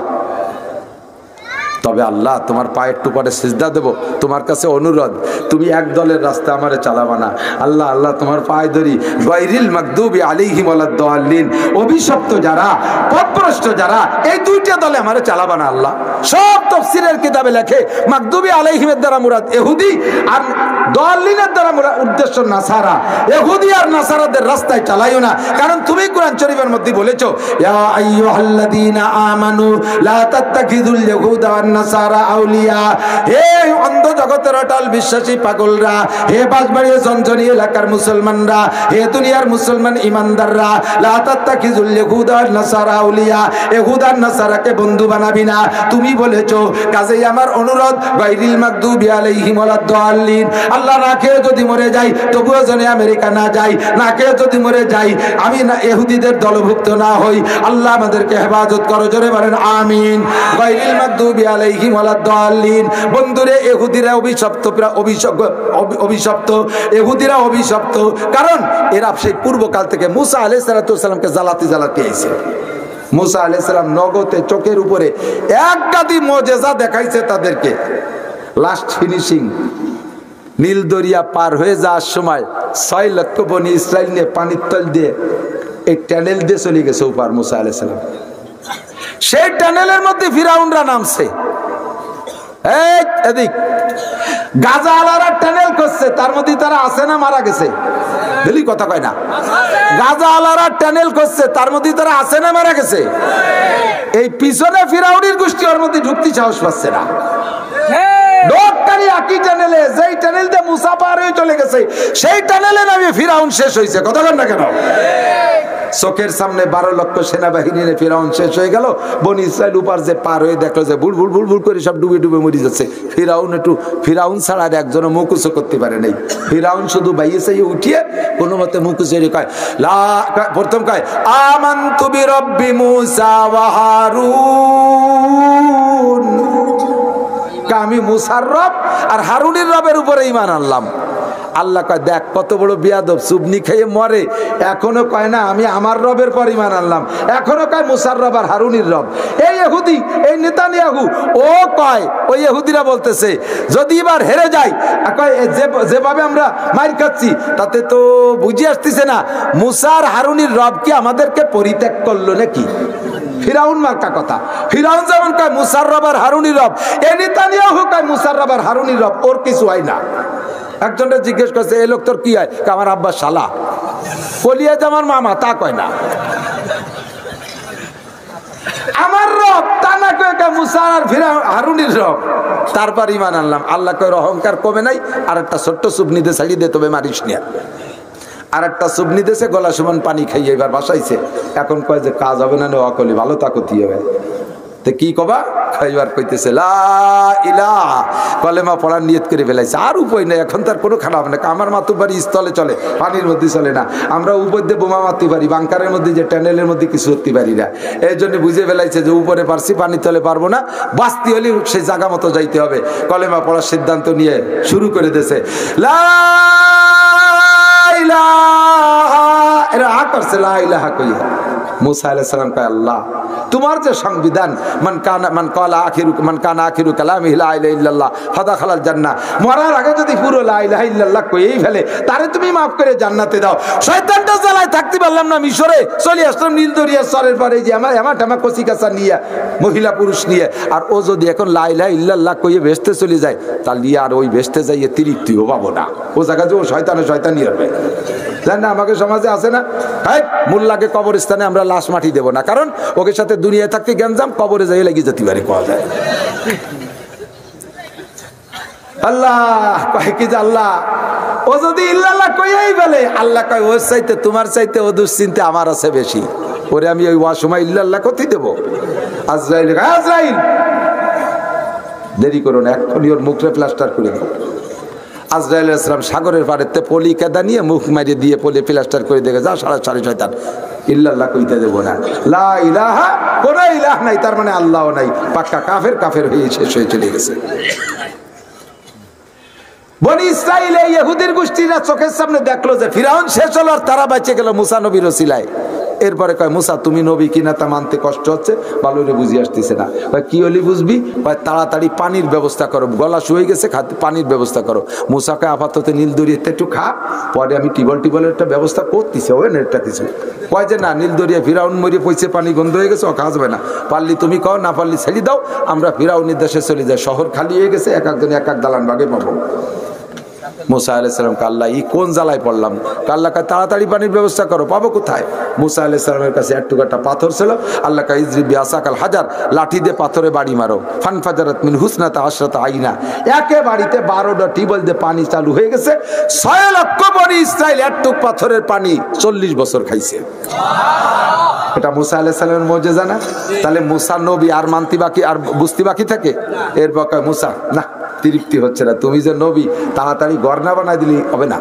তবে আল্লাহ তোমার পায়ের টুপারে সিজদা দেব, তোমার কাছে অনুরোধ, তুমি এক দলের রাস্তা আমারে চালাবা না। আল্লাহ, আল্লাহ তোমার পায়ে ধরি, গায়রিল মাগদুবি আলাইহিম ওয়ালাদ-দাল্লিন, অভিশপ্ত যারা, পথভ্রষ্ট যারা, এই দুইটা দলে আমারে চালাবা না। আল্লাহ সব তাফসীরের কিতাবে লেখে মাগদুবি আলাইহিমের দ্বারা মুরাদ ইহুদি, আর দাল্লিনের দ্বারা মুরাদ উদ্দেশ্য নাসারা। ইহুদি আর নাসারাদের রাস্তায় চালাইও না, কারণ তুমি কোরআন শরীফের মধ্যে বলেছো ইয়া আইয়ুহাল্লাযীনা আমানু লা তাত্তাখিযুল ইয়াহুদা ওয়ান নাসারা আউলিয়া, হে অন্ধ জগতের অটল বিশ্বাসী পাগলরা, হে বাঁশবাড়িয়া জঞ্জনী এলাকার মুসলমানরা, হে দুনিয়ার মুসলমান ইমানদাররা, লা তাত্তাখিজুল ইয়াহুদা ওয়ান নাসারা আউলিয়া, ইহুদা আর নাসারাকে বন্ধু বানাবি না। তুমি বলেছো, কাজেই আমার অনুরোধ, গায়রিল মাগদুবি আলাইহিম ওয়ালাদ-দাল্লিন, আল্লাহ না খেয়ে যদি মরে যাই তবুও যেন আমেরিকা না যাই, না খেয়ে যদি মরে যাই আমি না ইহুদিদের দলভুক্ত না হই। আল্লাহ আমাদেরকে হেফাজত করো, জোরে বলেন আমিন। গায়রিল মাগদুবি আলাইহিম ওয়ালাদ-দাল্লিন। বন্ধুরে, ইহুদিরা অভিশপ্ত, অভিশপ্ত ইহুদিরা অভিশপ্ত, কারণ এরা সেই পূর্বকাল থেকে মুসা আলাইহিস সালামকে জ্বালাতে জ্বালাতে আইছে। মুসা আলাইহিস সালাম নগদে চোখের উপরে এক গাদি মুজিজা দেখাইছে তাদেরকে। লাস্ট ফিনিশিং, নীল দরিয়া পার হয়ে যাওয়ার সময় 6 লক্ষ বনি ইসরাইল নিয়ে পানির তল দিয়ে এই টানেল দিয়ে চলে গেছে উপর মুসা আলাইহিস সালাম। সেই টানেলের মধ্যে ফিরাউনরা নামছে। এই এদিক গাজা আলারা টানেল করছে, তার মধ্যে তারা আছে না মারা গেছে? বলি কথা কয় না। গাজা আলারা টানেল করছে, তার মধ্যে তারা আছে না মারা গেছে? এই পিছনে ফিরাউনের গোষ্ঠী ওর মধ্যে ঢুকতে সাহস পাচ্ছে না। একই টানেলে, যেই টানেল দিয়ে মুসা পার হয়ে চলে গেছে, সেই টানেলে নামে ফিরাউন শেষ হয়েছে। কথা বল না কেন? চোখের সামনে 12 লক্ষ সেনাবাহিনী নিয়ে ফিরাউন শেষ হয়ে গেল। বনি ইসরাইল উপর যে পার হয়ে দেখলো যে বুড় বুড় বুড় বুড় করে সব ডুবে ডুবে মরে যাচ্ছে। ফিরাউন ছাড়া আর একজনও মুখুচো করতে পারে নাই। ফিরাউন শুধু বাইয়ে চাইয়ে উঠিয়ে কোনো মতে মুখুচো কয়, প্রথম কয় আমানতু বিরব্বি মুসা ওয়া হারুন, আমি মুসার রব আর হারুনের রবের উপরে ঈমান আনলাম। আল্লাহ কয়, দেখ কত বড় বিয়াদব, চুবনি খেয়ে মরে, এখনো কয় না আমি আমার রবের পর ঈমান আনলাম, এখনো কয় মুসার রব আর হারুনের রব। এই ইহুদি, এই নেতানিয়াহু, ও কয়, ওই ইহুদিরা বলতেছে যদি এবার হেরে যাই, কয় যেভাবে আমরা মার খাচ্ছি তাতে তো বুঝে আসতেছে না মুসার হারুনের রব কি আমাদেরকে পরিত্যাগ করলো নাকি? ফিরাউন মার্কা কথা। ফিরাউন যেমন কয় মুসার রব আর হারুনের রব, এ নেতানিয়াহু কয় মুসার রব আর হারুনের রব, ওর কিছু হয় না। একজনটা জিজ্ঞেস করছে, এই লোক তোর কি হয়? আমার আব্বা শালা, কলিয়া জামার মামা, তা কয় না। আমার রব তা না কয় মুসা আর হারুনের রব। তারপর ঈমান আনলাম। আল্লাহ কয় অহংকার কমে নাই, আর একটা ছোট্ট সুবনিতে ছাড়িয়ে দে, তবে মারিস নিয়া। আর একটা সুবনি দেশে গলা সমান পানি খাইয়ে এবার বাসাইছে। এখন কয় যে কাজ হবে না, অকলি ভালো তাকতি হবে। তো কি কবা? খাইবার কইতেছে লা ইলাহা, কলেমা পড়ার নিয়ত করে ফেলাইছে। আর উপায় নাই, এখন তার কোনো খারাপ না। আমার মাতুবাড়ি স্থলে চলে, পানির মধ্যে চলে না। আমরা উপর দিয়ে বোমা মারতে পারি, বাংকারের মধ্যে যে টানেলের মধ্যে কিছু করতে পারি না। এই জন্য বুঝে ফেলাইছে যে উপরে পারছি, পানির তলে পারবো না, বাঁচতে হলে সেই জায়গা মতো যাইতে হবে। কলেমা পড়ার সিদ্ধান্ত নিয়ে শুরু করে দিয়েছে লা ইলাহা, এরা আ করছে লা ইলাহা কইয়া। মুসা আলাইহিস সালাম কয়, আল্লাহ তোমার যে সংবিধান, মান কানা আখিরু কালামিহি লা ইলাহা ইল্লাল্লাহ ফাদাখালাল জান্নাহ, মরার আগে যদি পুরো লা ইলাহা ইল্লাল্লাহ কইই ফেলে তারে তুমি maaf করে জান্নাতে দাও। শয়তানটা জ্বালায় থাকতে পারলাম না, মিশরে চলে আসলাম নীল দরিয়ার চরের পারে, যে আমার টামা কচি কাঁচা নিয়ে, মহিলা পুরুষ নিয়ে। আর ও যদি এখন লা ইলাহা ইল্লাল্লাহ কইয়ে বেহেশতে চলে যায়, তাহলে আর ওই বেহেশতে যাইয়ে তৃপ্তিও পাবো না। ও জায়গা যে ও শয়তানি হবে। জান না, আমাকে সমাজে আছে না, মোল্লাকে কবরস্থানে আমরা লাশ মাটি দেব না, কারণ ওকে সাথে দুনিয়ায় থাকতে গ্যাঞ্জাম, কবরে যাই লাগি যেতে পারে, পাওয়া যায়। আল্লাহ কয় কি যে আল্লাহ ও যদি ইল্লাল্লাহ কইয়াই বলে, আল্লাহ কয় ওর চাইতে তোমার চাইতে ও দুশ্চিন্তা আমার আছে বেশি, ওরে আমি ওই সময় ইল্লাল্লাহ কোথায় দেবো? আজরাইল দেরি করো না, এক্ষুনি ওর মুখে প্লাস্টার করে দাও। আজরাইল আলাইহিস সালাম সাগরের পাড়েতে পলি কাদা নিয়ে মুখ মারিয়ে দিয়ে পলি প্লাস্টার করে দেখে যা সারা শয়তান, ইল্লাল্লাহ কইতে দেবো না। লা ইলাহা, কোন ইলাহ নাই, তার মানে আল্লাহও নাই, পাক্কা কাফের হয়ে শেষ হয়ে চলে গেছে। বনি ইসরাইল এই ইহুদির গোষ্ঠীরা চোখের সামনে দেখলো যে ফিরাউন শেষ হলো আর তারা বেঁচে গেল মুসা নবীর ওসিলায়। এরপরে কয় মুসা তুমি নবী কিনা তা মানতে কষ্ট হচ্ছে, ভালো করে বুঝে আসতেছে না। কি হলি বুঝবি? তাড়াতাড়ি পানির ব্যবস্থা করো, গলা শুয়ে গেছে, পানির ব্যবস্থা করো। মুসাকে আপাতত নীল দরিয়াতে একটু খা, পরে আমি টিবলের একটা ব্যবস্থা করতেছি, ওই একটা কিছু কয় যে না, নীল দরিয়া ফিরাউন মরিয়ে পয়সে পানি গন্ধ হয়ে গেছে, ও খাওয়া না, পারলি তুমি খাও, না পারলি ছেড়ে দাও, আমরা ফিরাউনের দেশে চলে যাই, শহর খালি হয়ে গেছে, এক একজন এক এক দালান ভাগে পাবো। মুসা আলাইহিস সালামকে আল্লাহ কোন জ্বালায় পড়লাম, আল্লাহকে তাড়াতাড়ি পানির ব্যবস্থা করো, পাবো কোথায়? মুসা আলাইহিস সালামের কাছে একটা পাথর ছিল, আল্লাহকে ইজরিব বিআসাকাল হাজার, লাঠি দিয়ে পাথরে বাড়ি মারো, ফানফাজারাত মিন হুসনাতা আশরাতা আইনা, একে বাড়িতে 12টা টিউবওয়েল দিয়ে পানি চালু হয়ে গেছে। 6 লক্ষ বনি ইসরাইল একটু পাথরের পানি 40 বছর খাইছে। এটা মুসা আলাইহিস সালামের মুজিজা না? তাহলে মুসা নবী আর মানতি বাকি আর বুঝতে বাকি থাকে? এরপর কয় মুসা না, তৃপ্তি হচ্ছে না, তুমি যে নবী তাড়াতাড়ি ঘর না বানাই দিলি হবে না।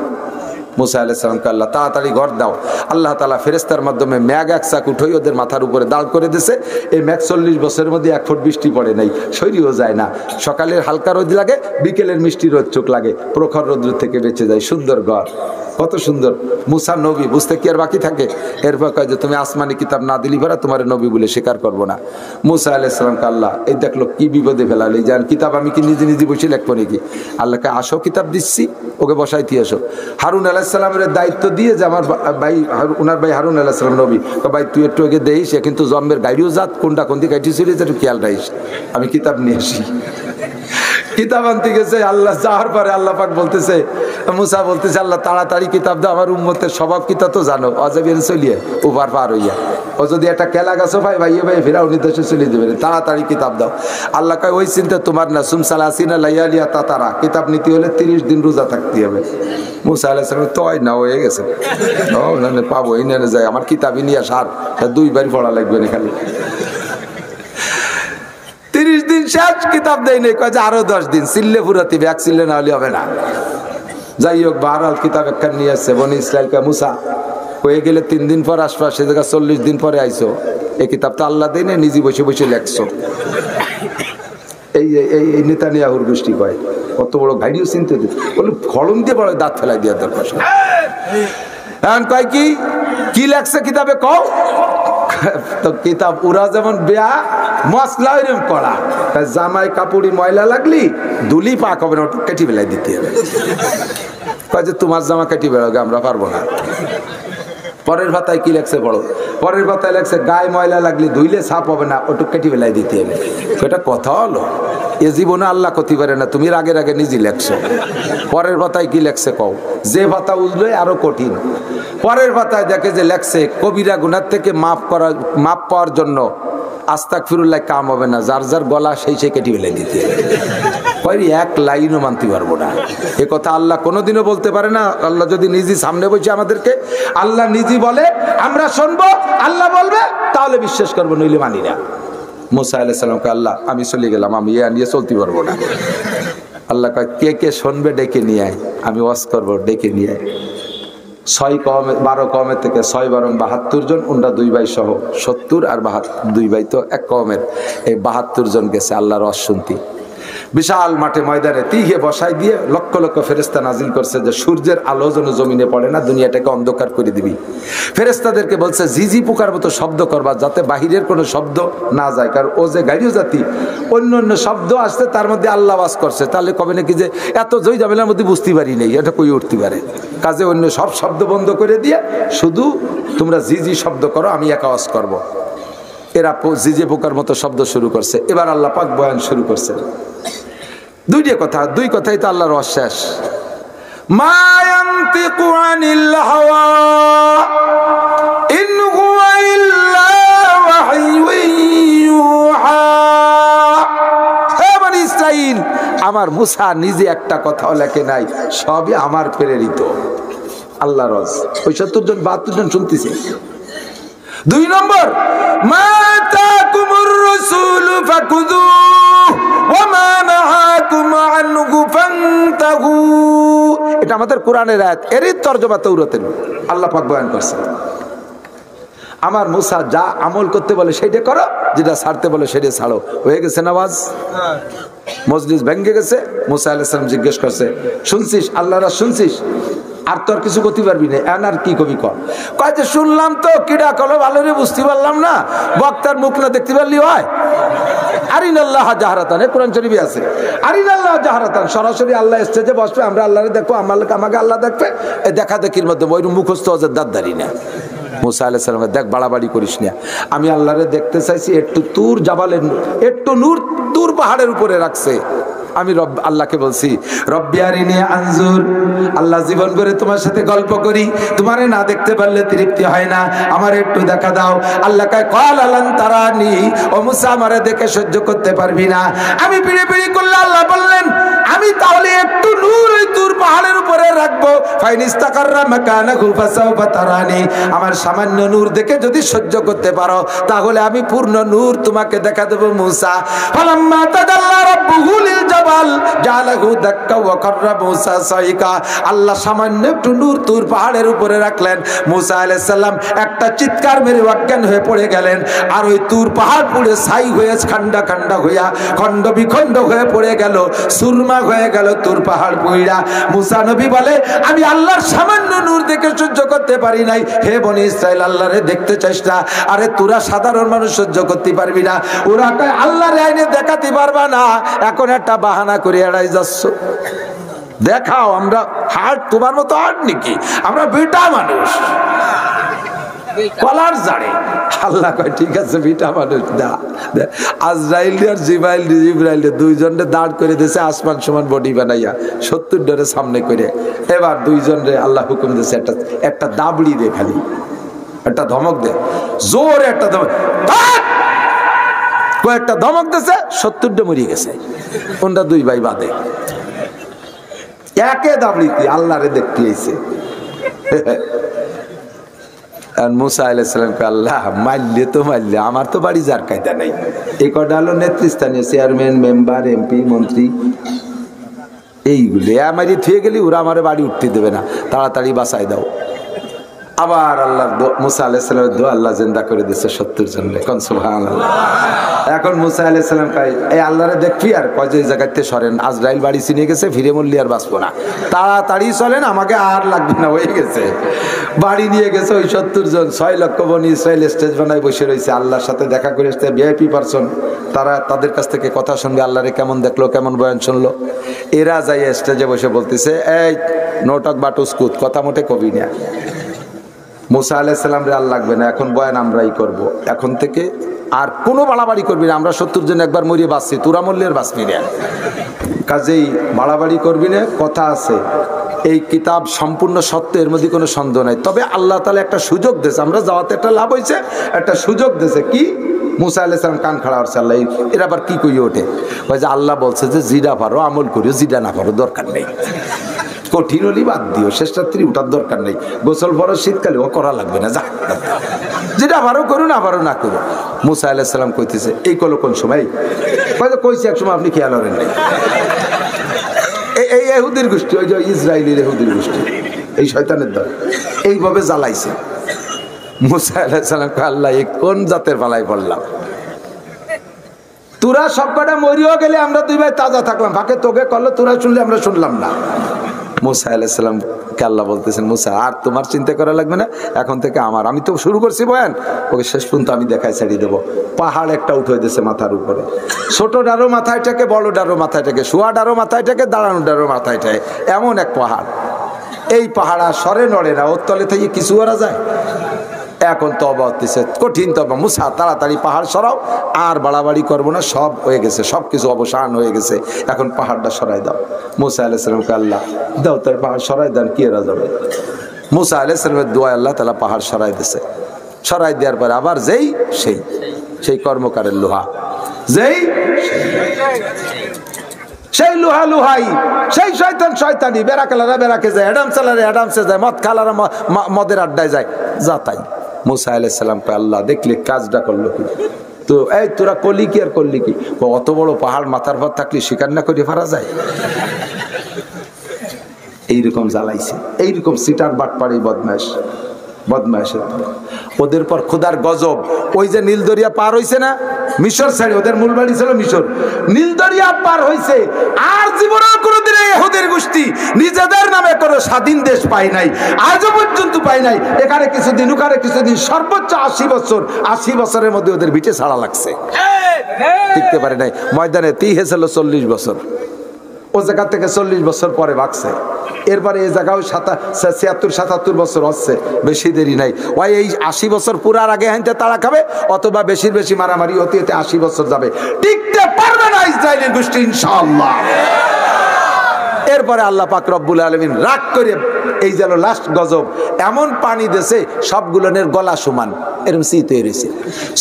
মুসা আলাইহিস সালামকে আল্লাহ তাড়াতাড়ি ঘর দাও। আল্লাহ তাআলা ফেরেশতার মাধ্যমে মেঘ এক চাক উঠই ওদের মাথার উপরে দাঁড় করে দিয়েছে। এই মেঘ 40 বছরের মধ্যে 1 ফুট বৃষ্টি পড়ে নাই, সরিয়েও যায় না। সকালের হালকা রোদ লাগে, বিকেলের মিষ্টি রোদ চোখ লাগে, প্রখর রোদ্র থেকে বেঁচে যায়। সুন্দর ঘর, কত সুন্দর। মুসা নবী বুঝতে কি আর বাকি থাকে? এরপর কয় যে তুমি আসমানি কিতাব না দিলি ভরা তোমার নবী বলে স্বীকার করবো না। মুসা আলাইহিস সালামকে আল্লাহ এই দেখলো কি বিপদে ফেলালে, জান কিতাব আমি কি নিজে নিজে বসে লিখবো নাকি? আল্লাহকে আসো কিতাব দিচ্ছি, ওকে বসাইতে আসো। হারুন আলাইহিস সালামের দায়িত্ব দিয়ে যে আমার ভাই ওনার ভাই হারুন আলাইহিস সালাম নবী, ভাই তুই একটু আগে দেখিস, সে কিন্তু জন্মের গাড়িও জাত কোনটা কোন দিকে গাইটি একটু খেয়াল রাখিস, আমি কিতাব নিয়ে আসি। কিতাব আনতে গেছে, আল্লাহ যাওয়ার পরে আল্লাহ পাক বলতেছে, মুসা বলতেছে আল্লাহ তাড়াতাড়ি কিতাব দাও, আমার উম্মতের স্বভাব কিতাব তো জানো, অজাবের চলিয়ে ওভার পার হইয়া, ও যদি একটা কেলা গাছও ভাই ভাইয়ে ভাই ফেরাউনি দেশে চলে যাবে, তাড়াতাড়ি কিতাব দাও। আল্লাহ কয় ওই চিন্তা তোমার না, সুমসালাসিনা লাইয়ালিয়া তাতারা, কিতাব নিতে হলে 30 দিন রোজা থাকতে হবে। মুসা আলাইহিস সালাম তয় না হয়ে গেছে, পাবো এই নেনে যায়, আমার কিতাবই নিয়ে সার 2 বার পড়া লাগবে না খালি। 30 দিন শেষ, কিতাব দেয় নেই, কয় যে আরো 10 দিন চিল্লে ফুরাতি, ব্যাগ চিল্লে না হলে হবে না। যাই হোক বাহরাল কিতাব একখান নিয়ে আসছে বনি ইসরাইলকে, মুসা হয়ে গেলে 3 দিন পর আসবা, সে জায়গা 40 দিন পরে আইসো, এই কিতাব তো আল্লাহ দেয় না, নিজে বসে বসে লেখছো। এই নেতানিয়াহুর গোষ্ঠী কয় কত বড় গাড়িও চিনতে দিত, বলে খড়ম দিয়ে বড় দাঁত ফেলাই দেওয়ার দরকার। এখন কয় কি লেখছে কিতাবে কও? তো কিতাব ওরা যেমন বেয়া মশলা ওইরকম করা, জামাই কাপড়ি ময়লা লাগলি দুলি পাক হবে না, ওটা কেটে বেলায় দিতে হবে। কয় যে তোমার জামা কেটে বেরোবে, আমরা পারবো না। পরের ভাতায় কি লেখছে পড়ো, পরের ভাতায় লেখছে গায়ে ময়লা লাগলে ধুইলে সাপ হবে না, ওটুক কেটে বেলায় দিতে হবে। এটা কথা হলো? এ জীবনে আল্লাহ করতে পারে না, তুমি আগের আগে নিজে লেখছো। পরের ভাতায় কি লেখছে কও? যে ভাতা উজলে আরো কঠিন। পরের ভাতায় দেখে যে লেখছে কবিরা গুনার থেকে মাপ পাওয়ার জন্য আস্তাগফিরুল্লাহ কাম হবে না, যার যার গলা সেই কেটে বেলায় দিতে হবে। এক লাইনও মানতে পারবো না, এ কথা আল্লাহ কোনোদিনও বলতে পারে না। আল্লাহ যদি নিজে সামনে বসে আমাদেরকে, আল্লাহ নিজে বলে আমরা শুনবো, আল্লাহ বলবে তাহলে বিশ্বাস করবো, নইলে মানি না। মুসা আলাইহিস সালামকে আল্লাহ আমি চলে গেলাম, আমি এ নিয়ে চলতে পারবো না। আল্লাহ কয় কে কে শুনবে ডেকে নিয়ে আয়, আমি ওয়াজ করবো, ডেকে নিয়ে আয়। 12 কওমের থেকে 6 বারং 72 জন, ওনরা 2 ভাই সহ 70 আর 2 ভাই তো এক কওমের, এই 72 জন গেছে আল্লাহর ওয়াজ শুনতে। বিশাল মাঠে ময়দানে তিহে বসাই দিয়ে লক্ষ লক্ষ ফেরেশতা নাজিল করছে যে সূর্যের আলো যেন জমিনে পড়ে না, দুনিয়াটাকে অন্ধকার করে দিবি। ফেরেশতাদেরকে বলছে ঝিঝি পোকার মতো শব্দ করবা, যাতে বাহিরের কোনো শব্দ না যায়, কারণ ও যে গাড়িও জাতি, অন্য অন্য শব্দ আসছে তার মধ্যে আল্লাহ ওয়াজ করছে, তাহলে কবে নাকি যে এত জয় ঝামেলার মধ্যে বুঝতে পারি নেই, এটা কই উঠতে পারে। কাজে অন্য সব শব্দ বন্ধ করে দিয়ে শুধু তোমরা ঝিঝি শব্দ করো, আমি একা ওয়াজ করবো। এরা ঝিঝি পোকার মতো শব্দ শুরু করছে। এবার আল্লাহ পাক বয়ান শুরু করছে। 2 কথাই তো আল্লাহর ওয়াজ শেষ। মা ইয়ানতিকু আনিল হাওয়া ইন হুয়া ইল্লা ওয়াহয়ুন ইউহা। হে বনি ইসরাইল, আমার মুসা নিজে একটা কথাও লেখে নাই, সবই আমার প্রেরিত। আল্লাহর ওয়াজ ওই 70 জন 72 জন শুনতেছে। 2 নম্বর, মা তাকুমুর রাসূল ফাকুযু ওয়া মা নাহাকুম আনহু ফান্তাহু। এটা আমাদের কোরআনের আয়াত, এরই তরজমা তাওরাতের আল্লাহ পাক বয়ান করছে। আমার মুসা যা আমল করতে বলে সেটা করো, যেটা ছাড়তে বলে সেটা ছাড়ো। হয়ে গেছে নামাজ, মজলিস ভেঙে গেছে। মুসা আলাইহিস সালাম জিজ্ঞেস করছে শুনছিস আল্লাহরা, শুনছিস আর তোর কিছু করতে পারবি না, আর কি কবি কর? কয় যে শুনলাম তো, কিডা কলো ভালো রে বুঝতে পারলাম না, বক্তার মুখ না দেখতে পারলি হয়। আরিনাল্লাহ জাহরাতান, কোরআন শরীফে আছে আরিনাল্লাহ জাহরাতান, সরাসরি আল্লাহ স্টেজে বসবে, আমরা আল্লাহরে দেখবো, আমাকে আল্লাহ দেখবে। এই দেখা দেখির মধ্যে ওই মুখস্থ হজের দাঁতদারি না। মুসা আলাইহিস সালাম দেখ বাড়াবাড়ি করিস না, আমি আল্লাহরে দেখতে চাইছি, একটু তুর জাবালের একটু নূর তুর পাহাড়ের উপরে রাখছে, আমি আল্লাহকে বলছি রব্বি আরিনি আনজুর, আল্লাহ জীবন করে তোমার সাথে গল্প করি, তোমারে না দেখতে পারলে তৃপ্তি হয় না, আমার একটু দেখা দাও। আল্লাহ কয় ক্বাল আলান তারানি, ও মুসা আমারে দেখে সহ্য করতে পারবি না। আমি পিড়ে পিড়ি করলে আল্লাহ বললেন আমি তাহলে একটু নূর ওই তুর পাহাড়ের উপরে রাখবো, ফাইন ইস্তাকাররা মাকানাহু ফাসাউফা তারানি, আমার সামান্য নূর দেখে যদি সহ্য করতে পারো তাহলে আমি পূর্ণ নূর তোমাকে দেখা দেব মুসা। ফালাম্মা তাদাল্লা রাব্বুহু লিল জাবাল জালাহু দাক্কা ওয়া কাররা মুসা সাইকা, আল্লাহ সামান্য একটু নূর তুর পাহাড়ের উপরে রাখলেন, মুসা আলাইহিস সালাম একটা চিৎকার মেরে অজ্ঞান হয়ে পড়ে গেলেন। আর ওই তুর পাহাড় পুড়ে ছাই হয়ে খান্ডা খান্ডা হইয়া খণ্ড বিখণ্ড হয়ে পড়ে গেল, সুরমা হয়ে গেল তুর পাহাড় পুইড়া। মুসা নবী বলে আমি আল্লাহর সামান্য নূর দেখে সহ্য করতে পারি নাই। হে বনি ইসরাইল, আল্লাহরে দেখতে চাস না? আরে তোরা সাধারণ মানুষ সহ্য করতে পারবি না, ওরা কয় আল্লাহর আইনে দেখাতে পারবা না, এখন একটা বাহানা করে এড়াই যাচ্ছ। দেখাও, আমরা হার্ট তোমার মতো হার্ট নাকি? আমরা বেটা মানুষ, কলার জাড়ে। আল্লাহ কয় ঠিক আছে বিটা মানুষ দা। আজরাইল আর জিব্রাইল দুইজনে দাঁড় করে দিয়েছে আসমান সমান বডি বানাইয়া 70 ডরে সামনে করে। এবার দুইজনে আল্লাহ হুকুম দিয়েছে একটা দাবড়ি দে, খালি একটা ধমক দে, জোরে একটা ধমক, কয়েকটা ধমক দিয়েছে 70 ডে মরিয়ে গেছে। কোনটা দুই ভাই বাদে একে দাবড়িতে আল্লাহরে দেখতে এসে। মুসা আলাইহিস সালামকে আল্লাহ মারলে তো মারলে, আমার তো বাড়ি যার কায়দা নাই। এই কটা হলো নেতৃস্থানীয় চেয়ারম্যান, মেম্বার, এমপি, মন্ত্রী, এইগুলো আমারই থুয়ে গেলি ওরা আমার বাড়ি উঠতে দেবে না, তাড়াতাড়ি বাঁচাই দাও। আবার আল্লাহ মুসা আলাইহিস সালামের দোয়া আল্লাহ জিন্দা করে দিচ্ছে 70 জনরে। কোন সুবহানাল্লাহ। এখন মুসা আলাইহিস সালাম কয় এই আল্লাহরে দেখবি আর কয় যে জায়গাতে সরেন, আজরাইল বাড়ি চিনে গেছে, ফিরে মরলি আর বাঁচবো না, তাড়াতাড়ি চলেন, আমাকে আর লাগবে না, হয়ে গেছে। বাড়ি নিয়ে গেছে ওই 70 জন, 6 লক্ষ বনি ইসরাইল স্টেজ বানায় বসে রয়েছে, আল্লাহর সাথে দেখা করে এসছে, ভিআইপি পারসন, তারা তাদের কাছ থেকে কথা শুনবে, আল্লাহরে কেমন দেখলো, কেমন বয়ান শুনলো। এরা যাই স্টেজে বসে বলতেছে এই নোটক বাটুসকুত, কথা মোটে কবি না। মুসা আলাইহিস সালাম রে আর লাগবে না, এখন বয়ান আমরাই করব, এখন থেকে আর কোনো বাড়াবাড়ি করবি না, আমরা 70 জন একবার মরিয়ে বাঁচছি, তোরা মরলে আর বাঁচবি না, কাজেই বাড়াবাড়ি করবি না। কথা আছে এই কিতাব সম্পূর্ণ সত্য, এর মধ্যে কোনো সন্দেহ নাই। তবে আল্লাহ তাআলা একটা সুযোগ দিয়েছে, আমরা যাওয়াতে একটা লাভ হয়েছে, একটা সুযোগ দিয়েছে। কি? মুসা আলাইহিস সালাম কান খাড়া করছে, আল্লাহ এরা আবার কি কইয়ে ওঠে, ওই যে আল্লাহ বলছে যে জিরা পারো আমল করিও, জিরা না পারো দরকার নেই, কঠিন হলি বাদ দিও, শেষ রাত্রি উঠার দরকার নেই, গোসল ফরজ শীতকালে ও করা লাগবে না, যা যেটা আবারও করুন আবারও না করুন। মুসা আলাইহিস সালাম কইতেছে এই কল কোন সময় কইছে এক সময় আপনি খেয়াল করেন নাই। এই ইহুদির গোষ্ঠী, ওই যে ইসরায়েলের ইহুদির গোষ্ঠী, এই শয়তানের দল এইভাবে জ্বালাইছে। মুসা আলাইহিস সালাম কয় আল্লাহ এই কোন জাতের পালাই পড়লাম, তোরা সব কটা মরিও গেলে আমরা দুই ভাই তাজা থাকলাম, ফাঁকে তোকে করলো, তোরা শুনলে আমরা শুনলাম না। মুসা আলাইহিস সালামকে আল্লাহ বলতেছেন মুসা আর তোমার চিন্তা করা লাগবে না, এখন থেকে আমার, আমি তো শুরু করছি বয়ান, ওকে শেষ পর্যন্ত আমি দেখায় ছাড়িয়ে দেবো। পাহাড় একটা উঠে দিয়েছে মাথার উপরে, ছোট ডারো মাথায় থাকে, বড় ডারো মাথায় থাকে, শোয়া ডারো মাথায় থাকে, দাঁড়ানো ডারো মাথায় থাকে, এমন এক পাহাড়। এই পাহাড় আর সরে নড়ে না, ওর তলে থেকে কিছু করা যায়? এখন তওবা হচ্ছে, কঠিন তওবা। মুসা তাড়াতাড়ি পাহাড় সরাও, আর বাড়াবাড়ি করবো না, সব হয়ে গেছে, সব কিছু অবসান হয়ে গেছে, এখন পাহাড়টা সরাই দাও। মুসা আলাইহিস সালামকে আল্লাহ দাও তার পাহাড় সরাই দেন, কি এরা যাবে? মুসা আলাইহিস সালামের দোয়ায় আল্লাহ তাআলা পাহাড় সরাই দিয়েছে। সরাই দেওয়ার পরে আবার সেই কর্মকারের লোহা, সেই লোহাই, সেই শয়তানি, বেড়া খেলারা বেড়াকে যায়, অ্যাডাম চালারে অ্যাডামসে যায়, মদ খালারা মদের আড্ডায় যায়, যা তাই। মুসা আলাইহিস সালামকে আল্লাহ দেখলে কাজটা করলো কি, তো এই তোরা করলি কি আর করলি কি? অত বড় পাহাড় মাথার পর থাকলে স্বীকার না করে ফারা যায়? এইরকম জ্বালাইছে, এইরকম সিটার বাটপাড়ি বদমাইশের ওদের পর খোদার গজব। ওই যে নীল দরিয়া পার হইছে না, মিশর ছেড়ে, ওদের মূল বাড়ি ছিল মিশর, নীল দরিয়া পার হইছে, আর জীবনের কোনোদিন ইহুদির গোষ্ঠী নিজেদের নামে কোনো স্বাধীন দেশ পায় নাই, আজও পর্যন্ত পায় নাই। এখানে কিছুদিন, ওখানে কিছুদিন, সর্বোচ্চ 80 বছর, 80 বছরের মধ্যে ওদের ভিটে ছাড়া লাগছে, টিকতে পারে নাই। ময়দানে হয়েছিল 40 বছর, ও জায়গা থেকে 40 বছর পরে ভাগছে। এরপরে এই জায়গাও 76-77 বছর হচ্ছে, বেশি দেরি নাই। ওই এই 80 বছর পুরার আগে হাইতে তারা খাবে, অথবা বেশি মারামারি হতে 80 বছর যাবে, টিকতে পারবে না ইসরায়েলের গোষ্ঠী ইনশাআল্লাহ। এরপরে আল্লাহ পাক রব্বুল আলামিন রাগ করে এই যেন লাস্ট গজব এমন পানি দেশে সবগুলোনের গলা সমান এরকম শীত হয়ে রয়েছে,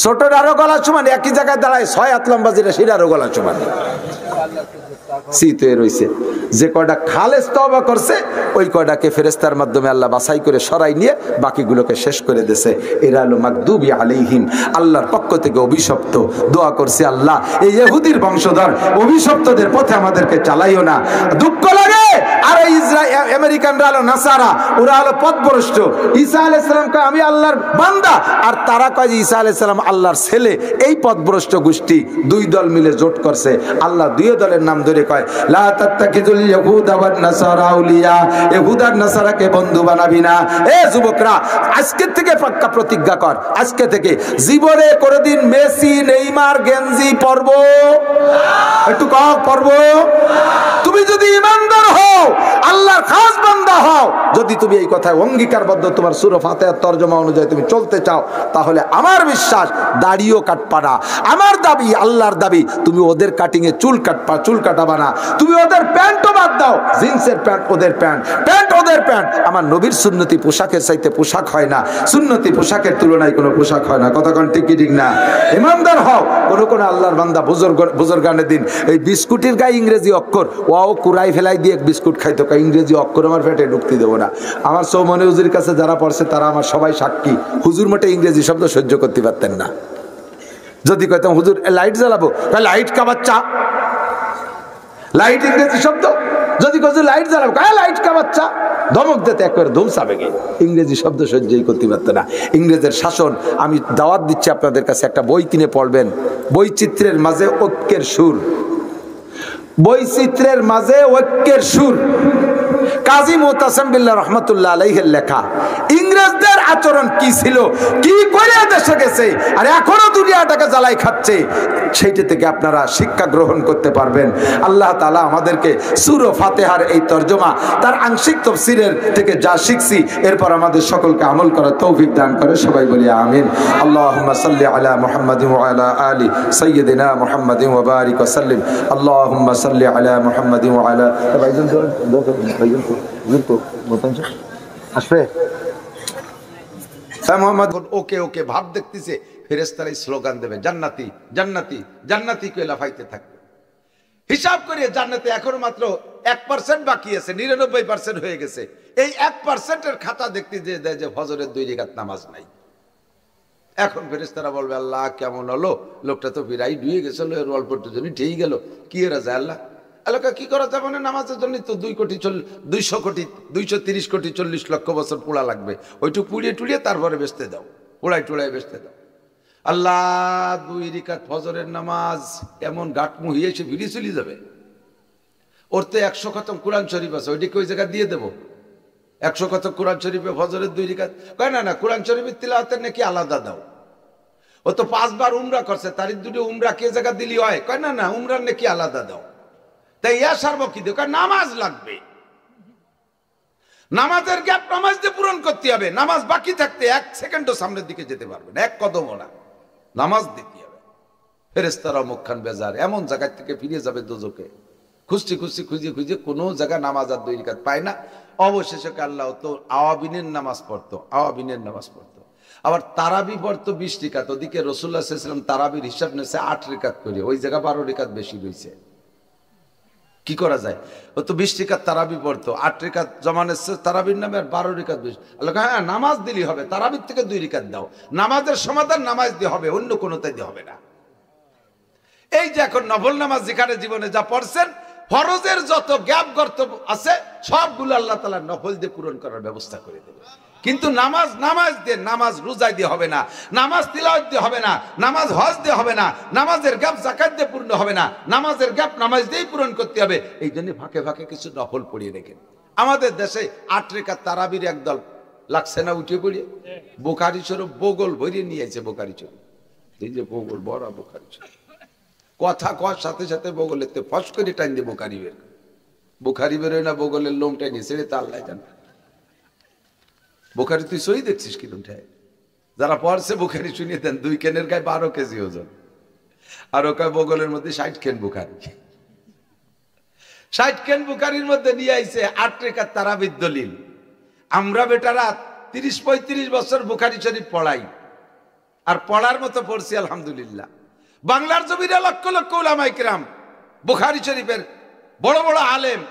ছোটর আরো গলা সমান, একই জায়গায় দাঁড়ায় 6 হাত লম্বা যেটা সেটা আরো গলা সমান শীত হয়ে রয়েছে। যে কয়টা খালেস তওবা করছে ওই কয়টাকে ফেরেশতার মাধ্যমে আল্লাহ বাছাই করে সরাই নিয়ে বাকিগুলোকে শেষ করে দিয়েছে। এরা হলো মাগদুবি আলাইহিম, আল্লাহর পক্ষ থেকে অভিশপ্ত। দোয়া করছি আল্লাহ এই ইহুদির বংশধর অভিশপ্তদের পথে আমাদেরকে চালাইও না। দুঃখ লাগে আর এই ইসরায়েল আমেরিকানরা হলো নাসারা, ওরা হলো পথভ্রষ্ট। ঈসা আলাইহিস সালাম কয় আমি আল্লাহর বান্দা, আর তারা কয় যে ঈসা আলাইহিস সালাম আল্লাহর ছেলে। এই পথভ্রষ্ট গোষ্ঠী দুই দল মিলে জোট করছে। আল্লাহ দুই দলের নাম ধরে কয় লা তাত্তাকিজুল ইয়াহুদা ওয়ান নাসারা আউলিয়া, ইহুদা আর নাসারাকে বন্ধু বানাবি না। এ যুবকরা আজকে থেকে পাক্কা প্রতিজ্ঞা কর, আজকে থেকে জীবনে কোনদিন মেসি নেইমার গেঞ্জি পরব একটু কম পরব। তুমি যদি ইমানদার হও, আল্লাহর খাস বান্দা হও, যদি তুমি এই কথায় অঙ্গীকারবদ্ধ তোমার সূরা ফাতিহার তরজমা অনুযায়ী তুমি চলতে চাও, তাহলে আমার বিশ্বাস দাড়িও কাটবা না। আমার দাবি আল্লাহর দাবি তুমি ওদের কাটিং এ চুল কাটবা, চুল কাটাবা না। তুমি ওদের প্যান্টও বাদ দাও, জিন্সের প্যান্ট ওদের প্যান্ট, প্যান্ট ওদের প্যান্ট। আমার নবীর সুন্নতি পোশাকের চাইতে পোশাক হয় না, সুন্নতি পোশাকের তুলনায় কোনো পোশাক হয় না। কতক্ষণ ঠিক কি ঠিক না? ইমানদার হও। কোন আল্লাহর বান্দা বুজুর্গানের দিন এই বিস্কুটের গায়ে ইংরেজি অক্ষর ওয়াও কুড়াই ফেলাই দিয়ে বিস্কুট খাইতো, ইংরেজি অক্ষর আমার পেটে ঢুকতে দেবো না। আমার চৌমনি হুজুরের কাছে যারা পড়ছে তারা আমার সবাই সাক্ষী, হুজুর মোটে ইংরেজি শব্দ সহ্য করতে পারতেন না। যদি কইতাম হুজুর লাইট জ্বালাবো, লাইট কা বাচ্চা, লাইট ইংরেজি শব্দ। যদি হুজুর লাইট জ্বালাবো, লাইট কা বাচ্চা, ধমক দিতে একবার ধুমসাবে গে, ইংরেজি শব্দ সহ্যই করতে পারত না। ইংরেজের শাসন। আমি দাওয়াত দিচ্ছি আপনাদের কাছে, একটা বই কিনে পড়বেন, বৈচিত্র্যের মাঝে ঐক্যের সুর, বৈচিত্র্যের মাঝে ঐক্যের সুর, কাজী মুতাসিম বিল্লাহ রহমাতুল্লাহ আলাইহির লেখা। ইংরেজদের আচরণ কি ছিল, কি করে দেশে গেছে আর এখনো দুনিয়াটাকে জ্বালাই খাচ্ছে, সেইটা থেকে আপনারা শিক্ষা গ্রহণ করতে পারবেন। আল্লাহ তাআলা আমাদেরকে সূরা ফাতিহার এই তরজমা তার আংশিক তাফসীরের থেকে যা শিখছি এরপর আমাদের সকলকে আমল করার তৌফিক দান করে। সবাই বলি আমিন। আল্লাহুম্মা সাল্লি আলা মুহাম্মাদিন ওয়া আলা আলি সাইয়্যিদিনা মুহাম্মাদিন ওয়া বারিক ওয়া সাল্লিম। আল্লাহুম্মা সাল্লি আলা মুহাম্মাদিন ওয়া আলা আসবে ওকে ওকে ভাব দেখতেছে, ফেরেশতারা স্লোগান দেবে জান্নাতি জান্নাতি জান্নাতি কে লাফাইতে থাকবে। হিসাব করে জান্নাতে এখন মাত্র 1% বাকি আছে, 99% হয়ে গেছে। এই 1%-এর খাতা দেখতে যে দেয় যে ফজরের 2 রাকাত নামাজ নাই। এখন ফেরেশতারা বলবে আল্লাহ কেমন হলো, লোকটা তো বিরাই ডুয়ে গেছিল, এর অল্পটু জন্য ঠিক গেল, কি এরা যায় আল্লাহ। আল্লাহ কি করা যাবে না, নামাজের জন্য তো 230 কোটি 40 লক্ষ বছর পোড়া লাগবে, ওইটুকু পুড়িয়ে টুড়িয়ে তারপরে বেচতে দাও, পোড়াই টোড়াই বেচতে দাও। আল্লাহ 2 রাকাত ফজরের নামাজ এমন গাটমুহিয়ে এসে ভিড়ে চলে যাবে। ওর তো 100 খতম কোরআন শরীফ আছে, ওইটাকে ওই জায়গায় দিয়ে দেবো। 100 খতম কোরআন শরীফে ফজরের 2 রাকাত, কয় না না কোরআন শরীফের তিলাওয়াতের নাকি আলাদা দাও। ও তো 5 বার উমরা করছে, তার দুটো উমরা কে জায়গা দিলি হয়, কয় না না উমরার নাকি আলাদা দাও। তাই ইয়া সারবো কি দেব, নামাজ লাগবে, নামাজের গ্যাপ নামাজ দিয়ে পূরণ করতে হবে। নামাজ বাকি থাকতে 1 সেকেন্ডও সামনের দিকে যেতে পারবে না, 1 কদমও না, নামাজ দিতে হবে। ফেরেশতারা মুখখান বেজার, এমন জায়গা থেকে ফিরে যাবে দোজখে, খুঁজতে খুঁজতে খুঁজে খুঁজে কোনো জায়গা নামাজ আর 2 রাকাত পায় না। অবশেষে আল্লাহ তো আওয়াবিনের নামাজ পড়তো, আওয়াবিনের নামাজ পড়তো। আবার তারাবি পড়তো 20 রাকাত, ওদিকে রাসূলুল্লাহ সাল্লাল্লাহু আলাইহি ওয়াসাল্লাম তারাবির হিসাব নেছে 8 রাকাত করে, ওই জায়গা 12 রাকাত বেশি রয়েছে। কি করা যায়, ও তো 20 রাকাত তারাবি পড়তো, 8 রাকাত জমা নেছে তারাবির নামে, আর 12 রাকাত বেশি। আল্লাহ হ্যাঁ নামাজ দিলেই হবে, তারাবির থেকে 2 রাকাত দাও, নামাজের সমাধান নামাজ দিয়ে হবে, অন্য কোনোটাই দিয়ে হবে না। এই যে এখন নফল নামাজ যেখানে জীবনে যা পড়ছেন, ফরজের যত গ্যাপ গর্ত আছে সবগুলো আল্লাহ তাআলা নফল দিয়ে পূরণ করার ব্যবস্থা করে দেবে। কিন্তু নামাজ দিয়ে, নামাজ রোজায় দিয়ে হবে না, নামাজ তিলাওয়াত দিয়ে হবে না, নামাজ হজ দিয়ে হবে না, নামাজের গ্যাপ যাকাত দিয়ে পূর্ণ হবে না, নামাজের গ্যাপ নামাজ দিয়েই পূরণ করতে হবে। এই জন্য ফাঁকে ফাঁকে কিছু নফল পড়িয়ে রেখেন। আমাদের দেশে 8 রাকাত তারাবির একদল লাগছে না, উঠে পড়িয়ে বুখারী শরীফ বগল ভরিয়ে নিয়েছে। বুখারী শরীফ এই যে বগল বড় বুখারী শরীফ, কথা কর সাথে সাথে বগলেতে ফস করে টাইম দিয়ে বুখারী বেরোয় না, বগলের লোম টাইনি ছেড়ে তা আল্লাহ জানে। বুখারী তুই সহি দেখছিস কি উঠায়, যারা পড়ছে বুখারী শুনিয়ে দেন, 2 কেনের গায়ে 12 কেজি ওজন। আর ওকে বগলের মধ্যে 60 খান বুখারী, 60 খান বুখারীর মধ্যে নিয়ে আইছে 8 রাকাত তারাবির দলিল। আমরা বেটারা 30-35 বছর বুখারী শরীফ পড়াই, আর পড়ার মতো পড়ছি আলহামদুলিল্লাহ। বাংলার জমিনে লক্ষ লক্ষ উলামায়ে কেরাম বুখারী শরীফের বড় বড় আলেম,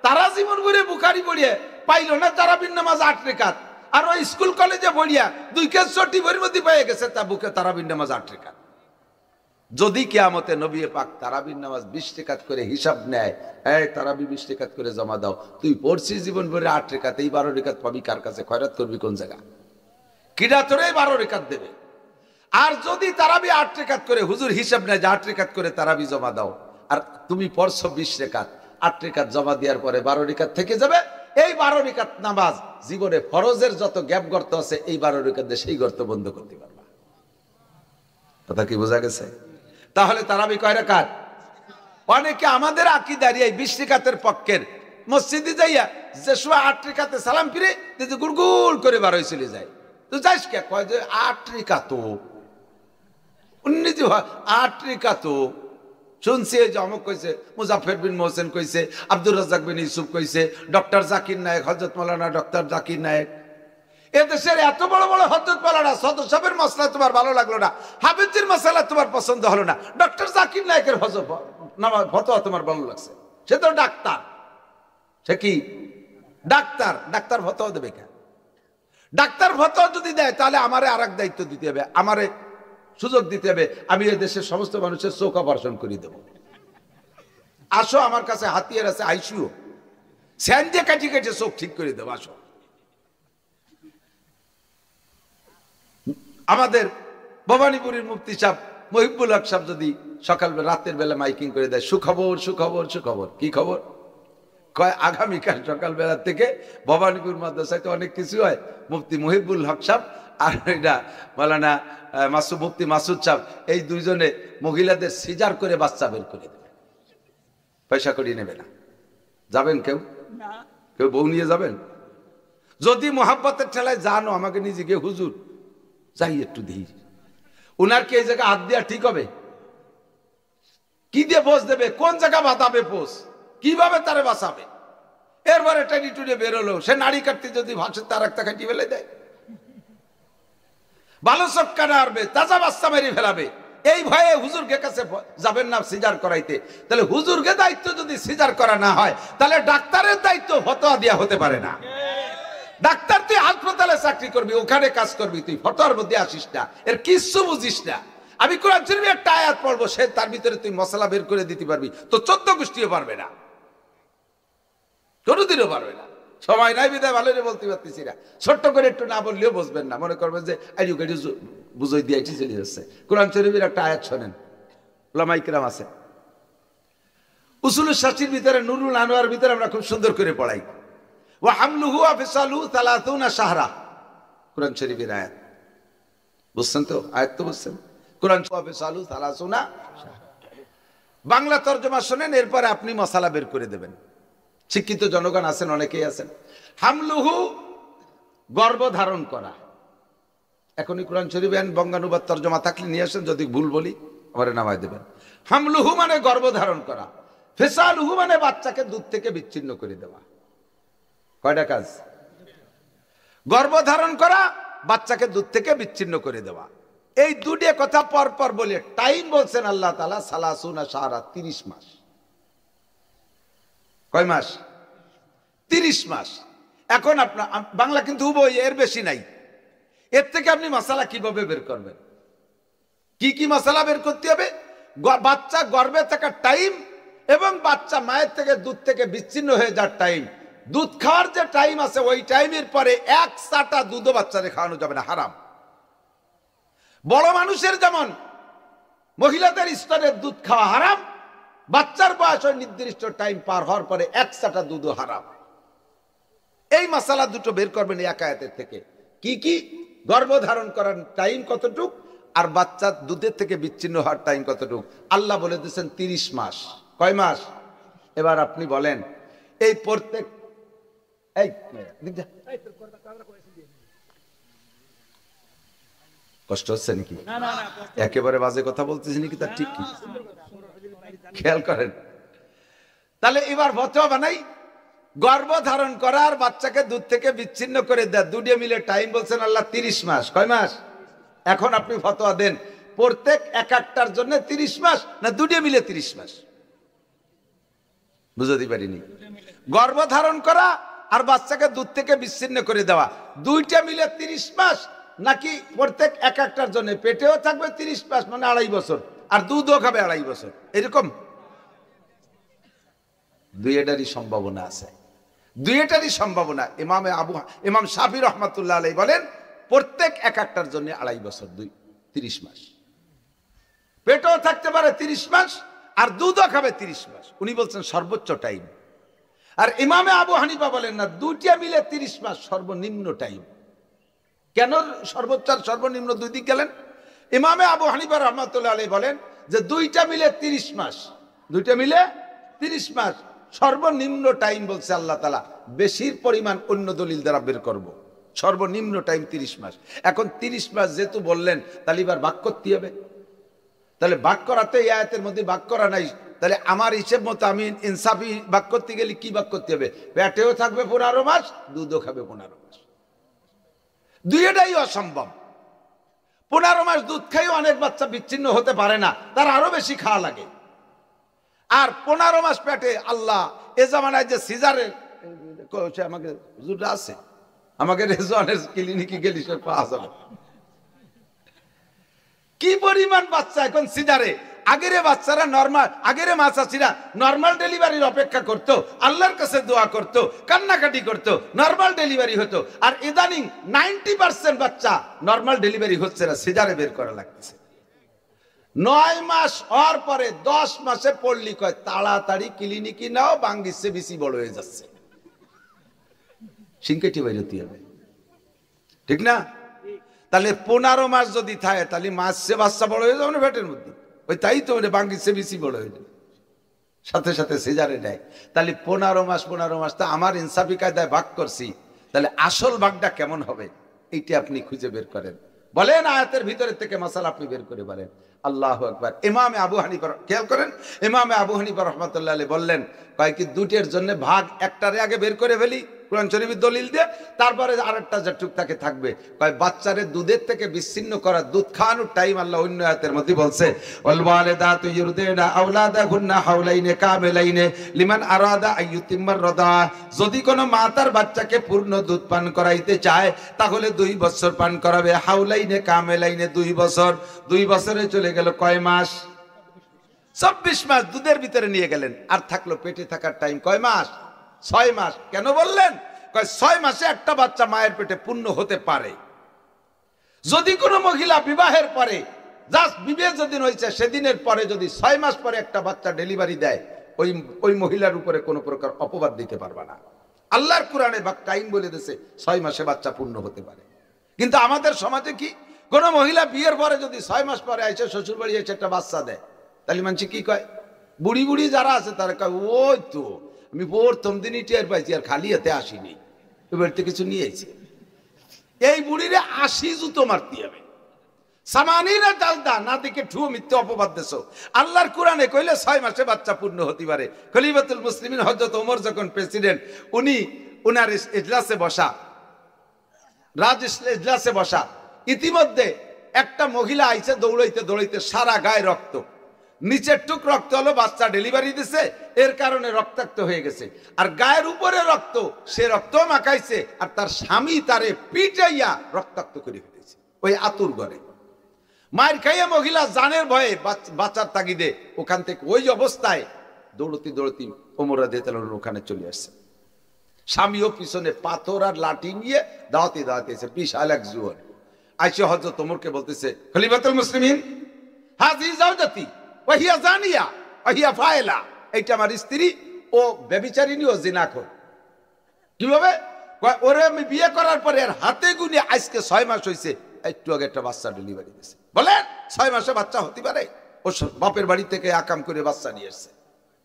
তারা জীবন ঘুরে বুখারী পড়িয়ে পাইল না তারাবির নামাজ 8 রাকাত, আর ওই স্কুল কলেজে পড়িয়া 2 কেজ ছটি বইয়ের মধ্যে পেয়ে গেছে তা বুকে তারাবির নামাজ 8 রাকাত। যদি কিয়ামতে নবী পাক তারাবির নামাজ 20 রাকাত করে হিসাব নেয়, এই তারাবি 20 রাকাত করে জমা দাও, তুই পড়ছিস জীবন ভরে 8 রাকাত, এই 12 রাকাত পাবি কার কাছে? খয়রাত করবি কোন জায়গা? কিডা তোরে 12 রাকাত দেবে? আর যদি তারাবি 8 রাকাত করে হুজুর হিসাব নেয় যে 8 রাকাত করে তারাবি জমা দাও, আর তুমি পড়ছো 20 রাকাত, 8 রাকাত জমা দেওয়ার পরে 12 রাকাত থেকে যাবে। এই 12 রাকাত নামাজ জীবনে ফরজের যত গ্যাপ গর্ত আছে, এই 12 রাকাত দিয়ে সেই গর্ত বন্ধ করতে পারবা। কথা কি বোঝা গেছে? তাহলে তারাবি কয় রাকাত? অনেকে আমাদের আকীদার এই 20 রাকাতের পক্ষের মসজিদে যাইয়া যে সময় 8 রাকাতে সালাম ফিরে যে গুড়গুড় করে বার হয়ে চলে যায়। তো যাইস কে? কয় যে 8 রাকাত, 8 রাকাত শুনছি, যে অমুক কইছে, মুজাফফর বিন মোহসেন কইছে, আব্দুর রাজ্জাক বিন ইউসুফ কইছে, ডক্টর জাকির নায়েক, হযরত মাওলানা ডক্টর জাকির নায়েক। এদেশের এত বড় বড় হযরত মাওলানা সদর সাহেবের মাসলা তোমার ভালো লাগলো না, হাফেজের মাসলা তোমার পছন্দ হলো না, ডক্টর জাকির নায়েকের ফতোয়া তোমার ভালো লাগছে। সে তো ডাক্তার, সে কি ডাক্তার? ডাক্তার ফতোয়া দেবে কেন? ডাক্তার ফতোয়া যদি দেয় তাহলে আমারে আর এক দায়িত্ব দিতে হবে, আমারে সুযোগ দিতে হবে, আমি এই দেশের সমস্ত মানুষের চোখ অপারেশন করে দেব। আসো আমার কাছে হাতিয়ার আছে, আইসিও স্যান দিয়ে কাটি কাটি চোখ ঠিক করে দেবো, আসো। আমাদের ভবানীপুরের মুফতি সাহেব মহিবুল হক সাহেব যদি সকালবেলা রাতের বেলা মাইকিং করে দেয়, সুখবর সুখবর সুখবর, কি খবর? কয় আগামীকাল সকালবেলা থেকে ভবানীপুর মাদ্রাসায় তো অনেক কিছু হয়, মুফতি মহিবুল হক সাহেব আর এটা মাওলানা মুফতি মাসুদ সাহেব, এই দুইজনে মহিলাদের সিজার করে বাচ্চা বের করে দেবে, পয়সা করিয়ে নেবে না। যাবেন কেউ? কেউ বউ নিয়ে যাবেন? যদি মোহাব্বতের ঠেলায় জানো, আমাকে নিজেকে হুজুর যাই একটু দিই, উনার কি এই জায়গা হাত দেওয়া ঠিক হবে? কি দিয়ে পোষ দেবে? কোন জায়গা বাঁধাবে পোষ? কিভাবে তারে বাঁচাবে? এরপরে টেনে টুনে বেরোলো, সে নাড়ি কাটতে যদি ভাসে তার একটা কাটি ফেলে দেয়, ভালো চক্কা না আরবে, তাজা বাচ্চা মেরে ফেলাবে, এই ভয়ে হুজুরকে কাছে যাবেন না সিজার করাইতে। তাহলে হুজুরকে দায়িত্ব যদি সিজার করা না হয়, তাহলে ডাক্তারের দায়িত্ব ফতোয়া দেওয়া হতে পারে না। ডাক্তার তুই হাসপাতালে চাকরি করবি, ওখানে কাজ করবি, তুই ফতোয়ার মধ্যে আসিস না, এর কিচ্ছু বুঝিস না। আমি কোরআন শরীফে একটা আয়াত পড়বো, সে তার ভিতরে তুই মশলা বের করে দিতে পারবি, তো 14 গোষ্ঠীও পারবে না, কোনোদিনও পারবে না। সময় নাই বিদায় ভালো বলতে পারতেছি না, ছোট্ট করে একটু না বললেও বুঝবেন না, মনে করবেন যে বুঝই দিয়ে চলে যাচ্ছে। কোরআন শরীফের একটা আয়াত শোনেন, উলামায়ে কেরাম আছে, উসুলুস শাসির ভিতরে নুরুল আনোয়ার ভিতরে আমরা খুব সুন্দর করে পড়াই, ওয়া হামলুহু ওয়া ফিসালুহু 30 শাহরা, কোরআন শরীফের আয়াত। বুঝছেন তো? আয়াত তো বুঝছেন? কোরআন ওয়া ফিসালুহু 30 বাংলা তরজমা শোনেন, এরপরে আপনি মশালা বের করে দেবেন। শিক্ষিত জনগণ আছেন, অনেকেই আছেন। হামলুহু গর্ভ ধারণ করা, এখনই কোরআন শরীফে বঙ্গানুবাদ তরজমা থাকলে নিয়ে আসেন, যদি ভুল বলি আমারে নামায় দেবেন। হামলুহু মানে গর্ভ ধারণ করা, ফিসালুহু মানে বাচ্চাকে দুধ থেকে বিচ্ছিন্ন করে দেওয়া। কয়টা কাজ? গর্ভ ধারণ করা, বাচ্চাকে দুধ থেকে বিচ্ছিন্ন করে দেওয়া। এই দুটো কথা পর পর বলে টাইম বলছেন আল্লাহ তাআলা 30 শাহরা, 30 মাস। কয় মাস? 30 মাস। এখন আপনার বাংলা কিন্তু উভয়, এর বেশি নাই। এর থেকে আপনি মশালা কিভাবে বের করবেন? কি কি মশালা বের করতে হবে? বাচ্চা গর্ভে থাকার টাইম এবং বাচ্চা মায়ের থেকে দুধ থেকে বিচ্ছিন্ন হয়ে যাওয়ার টাইম, দুধ খাওয়ার যে টাইম আছে ওই টাইমের পরে 1 চাটা দুধও বাচ্চারে খাওয়ানো যাবে না, হারাম। বড় মানুষের যেমন মহিলাদের স্তরের দুধ খাওয়া হারাম, বাচ্চার বয়স ওই নির্দিষ্ট টাইম পার হওয়ার পরে 1 চাটা দুধও হারাম। এই মশালা দুটো বের করবেন এই আয়াতের থেকে। কি কি? গর্ভধারণ করার টাইম কতটুক, আর বাচ্চা দুধের থেকে বিচ্ছিন্ন হওয়ার টাইম কতটুক। আল্লাহ বলে দিয়েছেন 30 মাস। কয় মাস? এবার আপনি বলেন, এই প্রত্যেক কষ্ট হচ্ছে নাকি? একেবারে বাজে কথা বলতেছি নাকি তার ঠিক কি খেয়াল করেন। তাহলে এবার ফতোয়া বানাই, গর্ভধারণ করা আর বাচ্চাকে দুধ থেকে বিচ্ছিন্ন করে দেয়, দুটো মিলে টাইম বলছেন আল্লাহ 30 মাস। কয় মাস? এখন আপনি ফতোয়া দেন, প্রত্যেক এক একটার জন্য 30 মাস না দুটো মিলে 30 মাস? বুঝতে পারিনি। গর্ভধারণ করা আর বাচ্চাকে দুধ থেকে বিচ্ছিন্ন করে দেওয়া, দুইটা মিলে 30 মাস নাকি প্রত্যেক এক একটার জন্য? পেটেও থাকবে 30 মাস মানে 2.5 বছর, আর দুধও খাবে 2.5 বছর, এরকম দুইটারই সম্ভাবনা আছে, দুইটারই সম্ভাবনা। ইমাম শাফি রহমাতুল্লাহ আলাইহি বলেন প্রত্যেক এক একটার জন্য 2.5 বছর, 30 মাস। পেটেও থাকতে পারে 30 মাস আর দুধও খাবে 30 মাস, উনি বলছেন সর্বোচ্চ টাইম। আর ইমামে আবু হানিফা বলেন না, দুইটা মিলে 30 মাস সর্বনিম্ন টাইম। কেন সর্বোচ্চ আর সর্বনিম্ন দুই দিক গেলেন? ইমামে আবু হানিফা রহমাতুল্লাহ আলাইহি বলেন যে দুইটা মিলে 30 মাস, দুইটা মিলে 30 মাস সর্বনিম্ন টাইম বলছে আল্লাহ তাআলা। বেশির পরিমাণ অন্য দলিল দ্বারা বের করব, সর্বনিম্ন টাইম 30 মাস। এখন 30 মাস যেহেতু বললেন, তাহলে এবার ভাগ করতে হবে। তাহলে ভাগ করাতে এই আয়াতের মধ্যে ভাগ করা নাই, তাহলে আমার হিসেব মতো আমি ইনসাফি ভাগ করতে গেলে কি ভাগ করতে হবে? পেটেও থাকবে 15 মাস, দুধও খাবে 15 মাস, দুইটাই অসম্ভব। 15 মাস দুধ খাইও অনেক বাচ্চা বিচ্ছিন্ন হতে পারে না, তার আরো বেশি খাওয়া লাগে। আর 15 মাস পেটে আল্লাহ এ জামানায় যে সিজারের আমাকে হুজুররা আছে, আমাকে রেজওয়ানের ক্লিনিকে গেলি সে পাওয়া যাবে কি পরিমাণ বাচ্চা এখন সিজারে। আগের বাচ্চারা নরমাল, আগের মা চাচিরা নরমাল ডেলিভারির অপেক্ষা করতো, আল্লাহর কাছে দোয়া করতো, কান্নাকাটি করতো, নরমাল ডেলিভারি হতো। আর ইদানিং 90% বাচ্চা নরমাল ডেলিভারি হচ্ছে না, সিজারে বের করা লাগতেছে। 9 মাস হওয়ার পরে 10 মাসে পড়লি কয় তাড়াতাড়ি ক্লিনিকে নাও, বাঙ্গিসে বেশি বড় হয়ে যাচ্ছে, সিংকেটি বাইরতি হবে, ঠিক না? তাহলে 15 মাস যদি থাকে, তাহলে মাসে বাচ্চা বড় হয়ে যাবে না পেটের মধ্যে, ওই তাই তো বাঙ্গিসে বেশি বড় হয়ে যাবে, সাথে সাথে সিজারে নেয়। তাহলে 15 মাস তা আমার ইনসাফি কায়দায় ভাগ করছি, তাহলে আসল ভাগটা কেমন হবে এইটা আপনি খুঁজে বের করেন। বলেন আয়াতের ভিতরে থেকে মাসালা আপনি বের করে বলেন। আল্লাহু আকবার। ইমামে আবু হানিফা, খেয়াল করেন, ইমামে আবু হানিফা রাহমাতুল্লাহ আলাইহি বললেন কয় কি দুটের জন্য ভাগ একটারে আগে বের করে ফেলি কোরআন শরীফের দলিল দিয়ে, তারপরে আরেকটা যেটুক তাকে থাকবে। কয় বাচ্চারে দুধের থেকে বিচ্ছিন্ন করা, দুধ খাওয়ানোর টাইম আল্লাহ অন্য আয়াতের মধ্যে বলছে ওয়াল ওয়ালিদাতু ইউরদিনা আওলাদাহুন্না হাওলাইনি কামিলাইনি লিমান আরাদা আইয়ুতিম্মার রাদা। যদি কোনো মা তার বাচ্চাকে পূর্ণ দুধ পান করাইতে চায় তাহলে 2 বছর পান করাবে, হাওলাইনি কামিলাইনি 2 বছর। 2 বছরে চলে গেল কয় মাস? 24 মাস দুধের ভিতরে নিয়ে গেলেন, আর থাকলো পেটে থাকার টাইম কয় মাস? 6 মাস। কেন বললেন? কয় 6 মাসে একটা বাচ্চা মায়ের পেটে পূর্ণ হতে পারে। যদি কোনো মহিলা বিবাহের পরে, জাস্ট বিবাহ যেদিন হয়েছে সেদিনের পরে যদি 6 মাস পরে একটা বাচ্চা ডেলিভারি দেয়, ওই মহিলার উপরে কোনো প্রকার অপবাদ দিতে পারবে না। আল্লাহর কোরআনে টাইম বলে দিয়েছে 6 মাসে বাচ্চা পূর্ণ হতে পারে। কিন্তু আমাদের সমাজে কি, কোনো মহিলা বিয়ের পরে যদি 6 মাস পরে এসে শ্বশুর বাড়ি এসে একটা বাচ্চা দেয়, তাহলে মানুষ কি কয়? বুড়ি বুড়ি যারা আছে তারা কয় ওই তো আমি প্রথম দিনই টের পাইছি, আর খালি হাতে আসিনি, এবারতে কিছু নিয়েছি। এই বুড়িরে 80 জুতো মারতে হবে, সামানিরা ডালদা না দেখে ঠুয়ো মিথ্যে অপবাদ দেছো। আল্লাহর কোরআনে কইলে 6 মাসে বাচ্চা পূর্ণ হতে পারে। খলিফাতুল মুসলিমিন হযরত ওমর যখন প্রেসিডেন্ট, উনার ইজলাসে বসা, রাজ ইজলাসে বসা, ইতিমধ্যে একটা মহিলা আইছে দৌড়াইতে দৌড়াইতে, সারা গায়ে রক্ত, নিচের টুক রক্ত হলো, বাচ্চা ডেলিভারি দিছে, এর কারণে রক্তাক্ত হয়ে গেছে। আর গায়ের উপরে রক্ত, সে রক্ত মাখাইছে, আর তার স্বামী তারে পিটাইয়া রক্তাক্ত করে ফেলেছে ওই আতুর ঘরে। মায়ের খাইয়া মহিলা জানের ভয়ে বাচ্চার তাগিদে ওখান থেকে ওই অবস্থায় দৌড়তি দৌড়তি ওমর রাদিয়াল্লাহু আনহু ওখানে চলে আসছে। স্বামীও পিছনে পাথর আর লাঠি নিয়ে দাওয়াতে দাওয়াতেছে, বিশাল এক জুয়ার আইসে হযরত ওমরকে বলতেছে, খলিফাতুল মুসলিমিন হাজি জাওজাতি ওয়া হিয়া জানিয়া ওয়া হিয়া ফাইলা, এইটা আমার স্ত্রী, ও ব্যভিচারিণী, ও জিনাখোর। কিভাবে? ওরে আমি বিয়ে করার পরে আর হাতে গুনে আজকে 6 মাস হয়েছে, একটু আগে একটা বাচ্চা ডেলিভারি দিয়েছে। বলেন 6 মাসে বাচ্চা হতে পারে? ও বাপের বাড়ি থেকে আকাম করে বাচ্চা নিয়ে এসছে।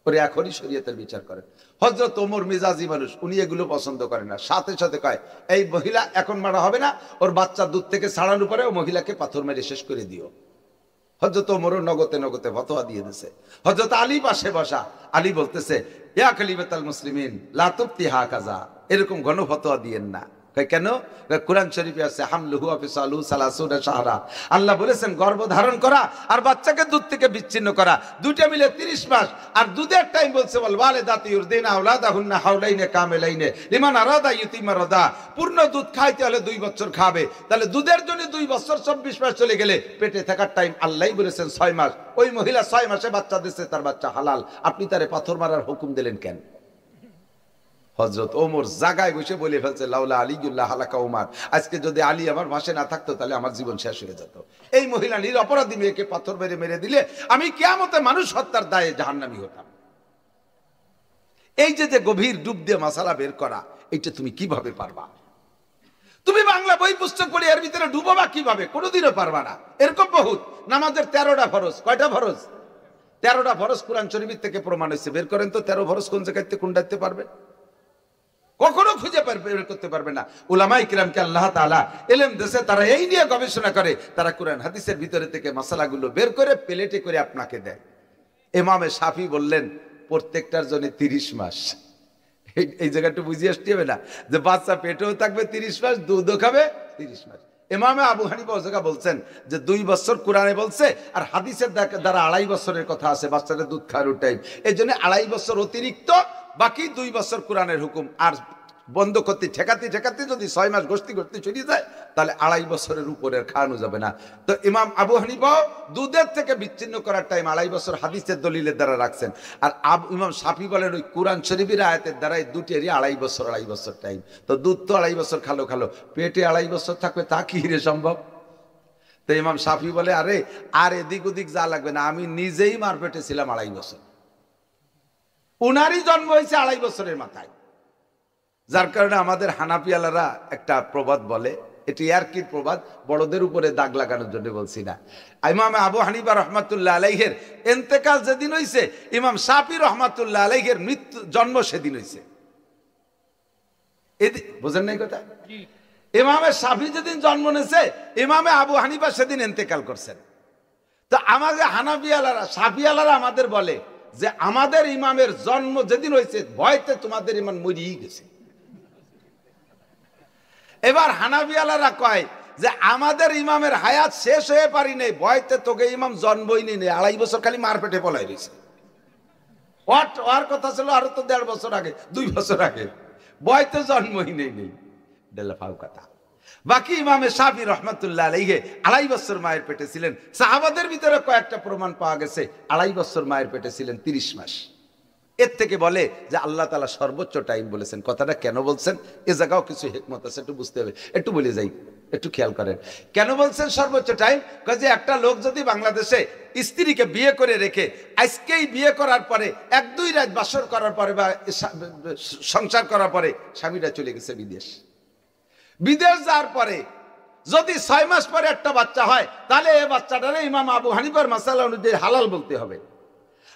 ওরে এখনই শরীয়তের বিচার করেন। হযরত ওমর মিজাজি মানুষ, উনি এগুলো পছন্দ করেন না, সাথে সাথে কয় এই মহিলা এখন মারা হবে না, ওর বাচ্চা দুধ থেকে ছাড়ানোর পরে ও মহিলাকে পাথর মেরে শেষ করে দিও। হযরত ওমরও নগতে নগতে ফতোয়া দিয়ে দিয়েছে। হযরত আলী পাশে বসা, আলী বলতেছে ইয়া খলিফাতুল মুসলিমিন লা তুফতি হাকাযা, এরকম ঘন ফতোয়া দিয়েন না। কেন? কোরআন শরীফে আছে হামলুহু আফিসালু সালাসুনা শাহরা, আল্লাহ বলেছেন গর্ভ ধারণ করা আর বাচ্চাকে দুধ থেকে বিচ্ছিন্ন করা দুইটা মিলে 30 মাস। আর দুধের টাইম বলছে বল ওয়ালিদাতু ইউরদিনা আওলাদাহুন্না হাওলাইনে কামিলাইনে লিমান আরাদা ইউতিমা রাদা, পূর্ণ দুধ খাইতে হলে 2 বছর খাবে। তাহলে দুধের জন্য 2 বছর 24 মাস চলে গেলে পেটে থাকার টাইম আল্লাহই বলেছেন 6 মাস। ওই মহিলা 6 মাসে বাচ্চা দিচ্ছে, তার বাচ্চা হালাল, আপনি তারে পাথর মারার হুকুম দিলেন কেন? হযরত ওমর জায়গায় বসে বলে ফেলছে লাউলা আলিউল্লাহ হালাকা ওমর, আজকে যদি আলী আমার পাশে না থাকতো তাহলে আমার জীবন শেষ হয়ে যেত। এই মহিলা নিরপরাধী মেয়েকে পাথর মেরে মেরে দিলে আমি কিয়ামতে মানুষ হত্যার দায়ে জাহান্নামী হতাম। এই যে যে গভীর ডুব দিয়ে মাসালা বের করা, এটা তুমি কিভাবে পারবা? তুমি বাংলা বই পুস্তক পড়ে এর ভিতরে ডুবাবা কিভাবে? কোনোদিনও পারবা না। এরকম বহুত নামাজের 13টা ফরজ, কয়টা ফরজ? 13টা ফরজ কোরআন শরীফ থেকে প্রমাণ হয়েছে। বের করেন তো 13 ফরজ কোন জায়গাতে কোনটাতে পারবে? কখনো খুঁজে বের করতে পারবে না। উলামায়ে কিরামকে আল্লাহ তাআলা ইলম দিয়েছে, তারা এই নিয়ে গবেষণা করে, তারা কোরআন হাদিসের ভিতরে থেকে মাসালাগুলো বের করে প্লেটে করে আপনাকে দেয়। ইমামে শাফি বললেন প্রত্যেকটার জন্য 30 মাস। এই জায়গাটা বুঝিয়ে আসতে হবে না যে বাচ্চা পেটেও থাকবে 30 মাস, দুধও খাবে 30 মাস। ইমামে আবু হানিফা ওই জায়গা বলছেন যে 2 বছর কোরআনে বলছে, আর হাদিসের দ্বারা 2.5 বছরের কথা আছে বাচ্চাদের দুধ খাওয়ার টাইম। এই জন্য 2.5 বছর অতিরিক্ত, বাকি 2 বছর কোরআনের হুকুম। আর বন্ধ করতে ঠেকাতে ঠেকাতে যদি 6 মাস গোষ্ঠী করতে চলে যায় তাহলে 2.5 বছরের উপরে খাওয়ানো যাবে না। তো ইমাম আবু হানিফা দুধের থেকে বিচ্ছিন্ন করার টাইম 2.5 বছর হাদিসের দলিলের দ্বারা রাখছেন। আর ইমাম শাফি বলেন ওই কোরআন শরীফের আয়াতের দ্বারাই দুটেরই 2.5 বছর টাইম। তো দুধ তো 2.5 বছর খালো, পেটে 2.5 বছর থাকবে, তা কি রে সম্ভব? তো ইমাম শাফি বলে আরে আর এদিক ওদিক যা লাগবে না, আমি নিজেই মার পেটে ছিলাম 2.5 বছর। উনারই জন্ম হয়েছে 2.5 বছরের মাথায়। যার কারণে আমাদের হানাফিয়ালারা একটা প্রবাদ বলে, এটি ইয়ারকির প্রবাদ, বড়দের উপরে দাগ লাগানোর জন্য বলছি না। ইমাম আবু হানিফা রহমাতুল্লাহ আলাইহির ইন্তেকাল যেদিন হইছে, ইমাম শাফি রহমাতুল্লাহ আলাইহির জন্ম সেদিন হইছে। বুঝেন নাই কথা? ইমামে শাফি যেদিন জন্ম নিয়েছে, ইমামে আবু হানিফা সেদিন ইন্তেকাল করছেন। তো আমাদের হানাফিয়ালারা শাফিয়ালারা আমাদের বলে যে আমাদের ইমামের জন্ম যেদিন হয়েছে ভয়তে তোমাদের ইমাম মরিয়ে গেছে। এবার হানাফিয়ালারা কয় যে আমাদের ইমামের হায়াত শেষ হয়ে পারি নেই, ভয়তে তোকে ইমাম জন্মই নেই, 2.5 বছর খালি মার পেটে পলাই রয়েছে। ওর কথা ছিল আরো তো 1.5 বছর আগে, 2 বছর আগে, ভয়তে জন্মই নেই ফাউ কথা। বাকি ইমামে শাফি রহমাতুল্লাহ আলাইহি 2.5 বছর মায়ের পেটে ছিলেন। সাহাবাদের ভিতরে কয়েকটা প্রমাণ পাওয়া গেছে 2.5 বছর মায়ের পেটে ছিলেন, 30 মাস। এর থেকে বলে যে আল্লাহ তাআলা সর্বোচ্চ টাইম বলেছেন। কথাটা কেন বলছেন এ জায়গাও কিছু হিকমত আছে, একটু বুঝতে হবে, একটু বলে যাই, একটু খেয়াল করেন। কেন বলছেন সর্বোচ্চ টাইম? কাজে একটা লোক যদি বাংলাদেশে স্ত্রীকে বিয়ে করে রেখে আজকেই বিয়ে করার পরে 1-2 রাত বাসর করার পরে বা সংসার করার পরে স্বামীরা চলে গেছে বিদেশ যাওয়ার পরে যদি 6 মাস পরে একটা বাচ্চা হয়, তাহলে এই বাচ্চাটারে ইমাম আবু হানিফার মাসালা অনুযায়ী হালাল বলতে হবে।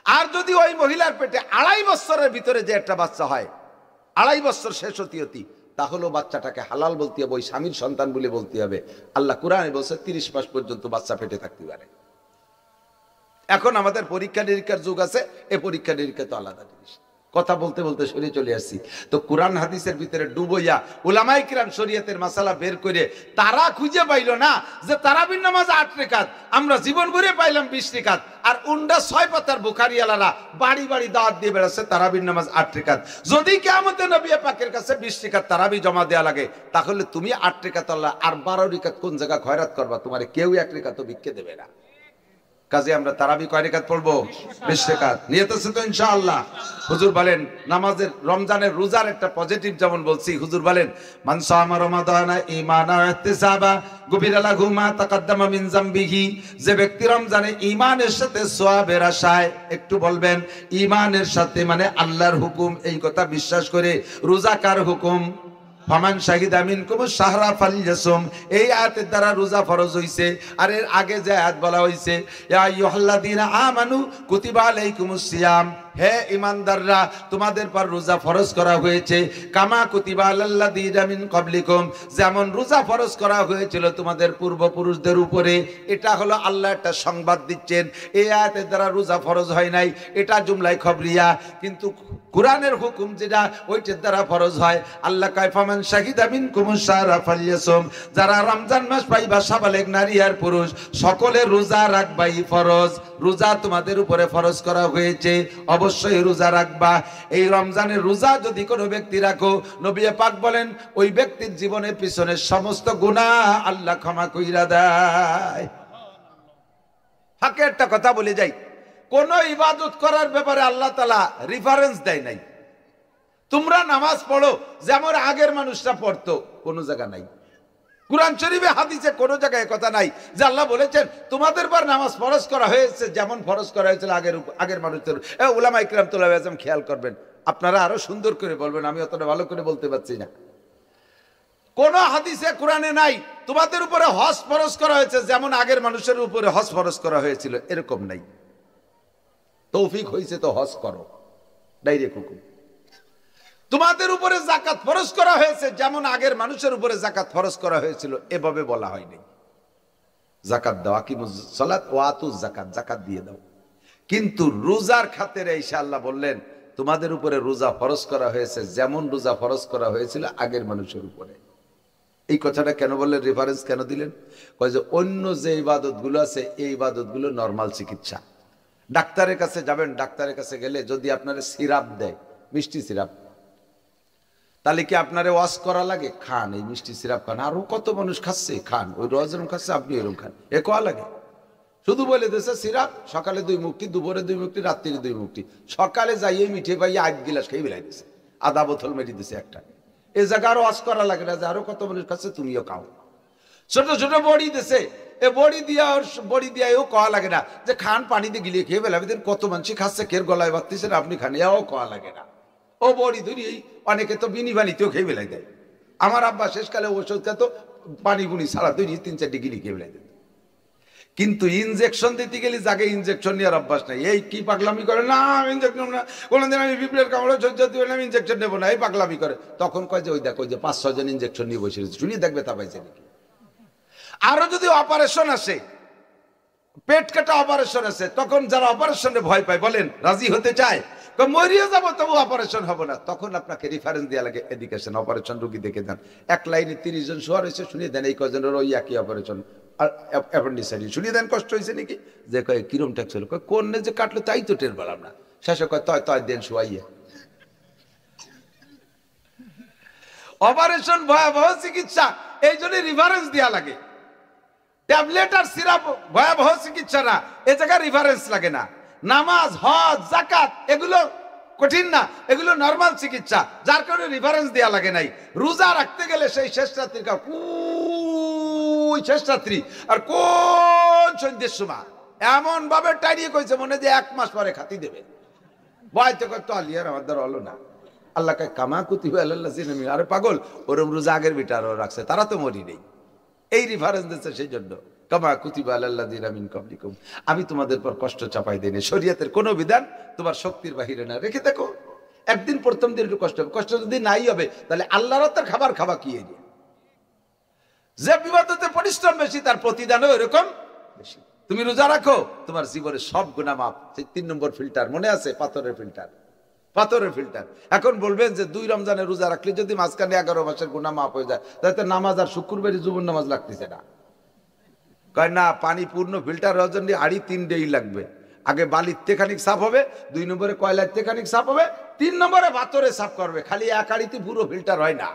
আর যদি ওই মহিলার পেটে 2.5 বছরের ভিতরে যে একটা বাচ্চা হয়, 2.5 বছর শেষ হতে তাহলেও বাচ্চাটাকে হালাল বলতে হবে, ওই স্বামীর সন্তান বলে বলতে হবে। আল্লাহ কুরআনে বলছে 30 মাস পর্যন্ত বাচ্চা পেটে থাকতে পারে। এখন আমাদের পরীক্ষা নিরীক্ষার যুগ আছে, এই পরীক্ষা নিরীক্ষা তো আলাদা জিনিস। কথা বলতে বলতে সরে চলে আসছি। তো কোরআন হাদিসের ভিতরে ডুবইয়া উলামায়ে কিরাম শরীয়তের মাসালা বের করে তারা খুঁজে পাইল না যে তারাবির নামাজ 8 রাকাত, আমরা জীবন ভরে পাইলাম 20 রাকাত। আর উন্ডা 6 পাতার বুখারী আলারা বাড়ি বাড়ি দাওয়াত দিয়ে বেড়াচ্ছে তারাবির নামাজ 8 রাকাত। যদি কিয়ামতে নবী পাকের কাছে 20 রাকাত তারাবি জমা দেয়া লাগে, তাহলে তুমি 8 রাকাত আল্লাহ আর 12 রাকাত কোন জায়গা খয়রাত করবা? তোমারে কেউ 1 রাকাতও ভিক্ষে দেবে না। কাজে আমরা তারাবি কয় রাকাত পড়বো? 20 রাকাত। নিয়ত আছে তো ইনশাআল্লাহ? হুজুর বলেন নামাজের, রমজানের রোজার একটা পজিটিভ যেমন বলছি, হুজুর বলেন মান সামা রমাদানা ঈমানা ওয়া ইহতিসাবা গুফিরা লাহু মা তাকাদ্দামা মিন যামবিহি। যে ব্যক্তি রমজানে ঈমানের সাথে সওয়াবের আশায়, একটু বলবেন ঈমানের সাথে মানে আল্লাহর হুকুম এই কথা বিশ্বাস করে, রোজা কার হুকুম? ফামান শাহিদা মিনকুম শাহরা ফালইয়াসুম। এই আয়াতের দ্বারা রোজা ফরজ হইছে। আর এর আগে যে আয়াত বলা হইছে ইয়া আইয়ুহাল্লাযীনা আমানু কুতিবা আলাইকুমুস সিয়াম হে ঈমানদাররা, তোমাদের পর রোজা ফরজ করা হয়েছে কামা কুতিবা আলাল্লাযীনা মিন ক্বাবলিকুম, যেমন রোজা ফরজ করা হয়েছিল তোমাদের পূর্বপুরুষদের উপরে। এটা হলো আল্লাহ একটা সংবাদ দিচ্ছেন, এই আয়াতের দ্বারা রোজা ফরজ হয় নাই, এটা জুমলাই খবরিয়া। কিন্তু কোরআনের হুকুম যেটা, ওইটার দ্বারা ফরজ হয়। আল্লাহ কয় ফামান শাহিদা মিনকুমুশ শাহরা ফালইয়াসুম, যারা রমজান মাস পাইবা সাবালেগ নারী আর পুরুষ সকলে রোজা রাখবাই ফরজ। রোজা তোমাদের উপরে ফরজ করা হয়েছে, অবশ্যই রোজা রাখবা। এই রমজানের রোজা যদি কোনো ব্যক্তি রাখো, নবী পাক বলেন ওই ব্যক্তির জীবনের পিছনে সমস্ত গুনাহ আল্লাহ ক্ষমা কইরা দেয়। ফাঁকে একটা কথা বলে যাই, কোন ইবাদত করার ব্যাপারে আল্লাহ তাআলা রেফারেন্স দেয় নাই। তোমরা নামাজ পড়ো যেমন আগের মানুষরা পড়তো, কোন জায়গা নাই। কুরআন শরীফে হাদিসে কোন জায়গায় কথা নাই যে আল্লাহ বলেছেন তোমাদের পর নামাজ ফরজ করা হয়েছে যেমন ফরজ করা হয়েছিল আগের মানুষদের। উলামা ইকরাম তুলাবে আজম খেয়াল করবেন, আপনারা আরো সুন্দর করে বলবেন, আমি অতটা ভালো করে বলতে পারছি না। কোন হাদিসে কোরআনে নাই তোমাদের উপরে হজ ফরজ করা হয়েছে যেমন আগের মানুষের উপরে হজ ফরজ করা হয়েছিল, এরকম নাই। তৌফিক হয়েছে তো হজ করো, ডাইরেক্ট হুকুম। তোমাদের উপরে যাকাত ফরজ করা হয়েছে যেমন আগের মানুষের উপরে যাকাত ফরজ করা হয়েছিল, এভাবে বলা হয়নি। যাকাত দাও, আকিমুস সালাত ওয়া আতুজ যাকাত, যাকাত দিয়ে দাও। কিন্তু রোজার খাতিরে ইনশাআল্লাহ বললেন তোমাদের উপরে রোজা ফরজ করা হয়েছে যেমন রোজা ফরজ করা হয়েছিল আগের মানুষের উপরে। এই কথাটা কেন বললেন, রেফারেন্স কেন দিলেন? কয় যে অন্য যে ইবাদতগুলো আছে এই ইবাদতগুলো নরমাল চিকিৎসা। ডাক্তারের কাছে যাবেন, ডাক্তারের কাছে গেলে যদি আপনার সিরাপ দেয়, মিষ্টি সিরাপ, তাহলে কি আপনারে ওয়াশ করা লাগে? খান, এই মিষ্টি সিরাপ খান। আরো কত মানুষ খাচ্ছে, খান। ওই রোজরম খাচ্ছে, আপনি এরকম খান, এ কোয়া লাগে? শুধু বলে দিয়েছে সিরাপ, সকালে 2 মুঠি, দুপুরে 2 মুঠি, রাত্রি 2 মুঠি। সকালে যাইয়ে মিঠে পাইয়ে 8 গিলাস খেয়ে বেলাই দিছে, আধা বোতল মেরে দিছে একটা। এই জায়গা আরো ওয়াশ করা লাগে না যে আরো কত মানুষ খাচ্ছে, তুমিও খাও। ছোট ছোট বড়ি দিছে, এ বড়ি দিয়া এও কোয়া লাগে না যে খান, পানি দিয়ে গিলিয়ে খেয়ে বেলাবে। কত মানুষ খাচ্ছে, কের গলায় বাড়তেছে না, আপনি খান, এও কোয়া লাগে না। ও বড়ি ধরি অনেকে তো বিনি বানিতেও খেয়ে বেলাই দেয়। আমার আব্বা শেষকালে ওষুধ খেত, পানি বুনি সারা 2-3-4 ডিগ্রি খেয়ে বেলাই দেয়। কিন্তু ইনজেকশন দিতে গেলে যাকে ইনজেকশন নেওয়ার অভ্যাস নাই, এই কি পাগলামি করে, না ইনজেকশন না, কোনোদিন আমি বিপ্লবের কামড়ে সহ্য দিই না, আমি ইনজেকশন নেবো না, এই পাগলামি করে। তখন কয় যে ওই দেখো যে 5-6 জন ইনজেকশন নিয়ে বসে রয়েছে, শুনিয়ে দেখবে তা পাইছে নাকি। আরো যদি অপারেশন আসে, পেট কাটা অপারেশন আছে, তখন যারা অপারেশনে ভয় পায় বলেন রাজি হতে চায়, মরিয়ে যাবো তবু অপারেশন হবো না, তখন আপনাকে রেফারেন্স দেওয়া লাগে এডুকেশন। অপারেশন রোগী দেখে দেন, এক লাইনে 30 জন শোয়া রয়েছে, শুনিয়ে দেন এই কজনের ওই একই অপারেশন, অ্যাপেন্ডিসাইটিস, শুনিয়ে দেন কষ্ট হয়েছে নাকি, যে কয় কিরম ট্যাক্স হলো, কয় কোন যে কাটলো তাই তো টের পেলাম না, শেষে কয় তয় দেন শোয়াইয়ে। অপারেশন ভয়াবহ চিকিৎসা, এই জন্য রেফারেন্স দেওয়া লাগে। ট্যাবলেট আর সিরাপ ভয়াবহ চিকিৎসা না, এ জায়গায় রেফারেন্স লাগে না। নামাজ, হজ, যাকাত এগুলো কঠিন না, এগুলো নরমাল চিকিৎসা, যার কারণে রেফারেন্স দেওয়া লাগে নাই। রোজা রাখতে গেলে সেই শেষ রাত্রির শেষ রাত্রি আর কোন সন্ধ্যের সময় এমন ভাবে টাইরিয়ে কইছে মনে যে 1 মাস পরে খাতি দেবে। ভয়তে কত আলিয়ার আমার দ্বারা হলো না। আল্লাহ কে কামা কুতিবা আলাল্লাযিনা মিন, আরে পাগল, ওরম রোজা আগের বিটারও রাখছে, তারা তো মরি নেই। এই রেফারেন্স দিচ্ছে সেই জন্য, কামা কুতিবা আলাল্লাযিনা মিন ক্বাবলিকুম, আমি তোমাদের পর কষ্ট চাপাই দেইনি। শরীয়তের কোন বিধান তোমার শক্তির বাহিরে না, রেখে দেখো। একদিন প্রথম দিন একটু কষ্ট হবে, কষ্ট যদি নাই হবে তাহলে আল্লাহর হাতের খাবার খাওয়া কি এরিয়া। যে বিবাদতে পরিশ্রম বেশি তার প্রতিদানও এরকম বেশি। তুমি রোজা রাখো, তোমার জীবনের সব গুনাহ মাফ। সেই 3 নম্বর ফিল্টার মনে আছে, পাথরের ফিল্টার, পাথরের ফিল্টার। এখন বলবেন যে 2 রমজানের রোজা রাখলে যদি মাঝখানে 11 মাসের গুনাহ মাফ হয়ে যায়, তাহলে নামাজ আর শুক্রবারই জুবুর নামাজ লাগতেছে না। কয় না, পানি পূর্ণ ফিল্টার হওয়ার জন্য 3.5 ডে লাগবে। আগে বালিতে খানিক সাফ হবে, 2 নম্বরে কয়লাতে খানিক সাফ হবে, 3 নম্বরে পাথরে সাফ করবে। খালি 1 হাঁড়িতে পুরো ফিল্টার হয় না।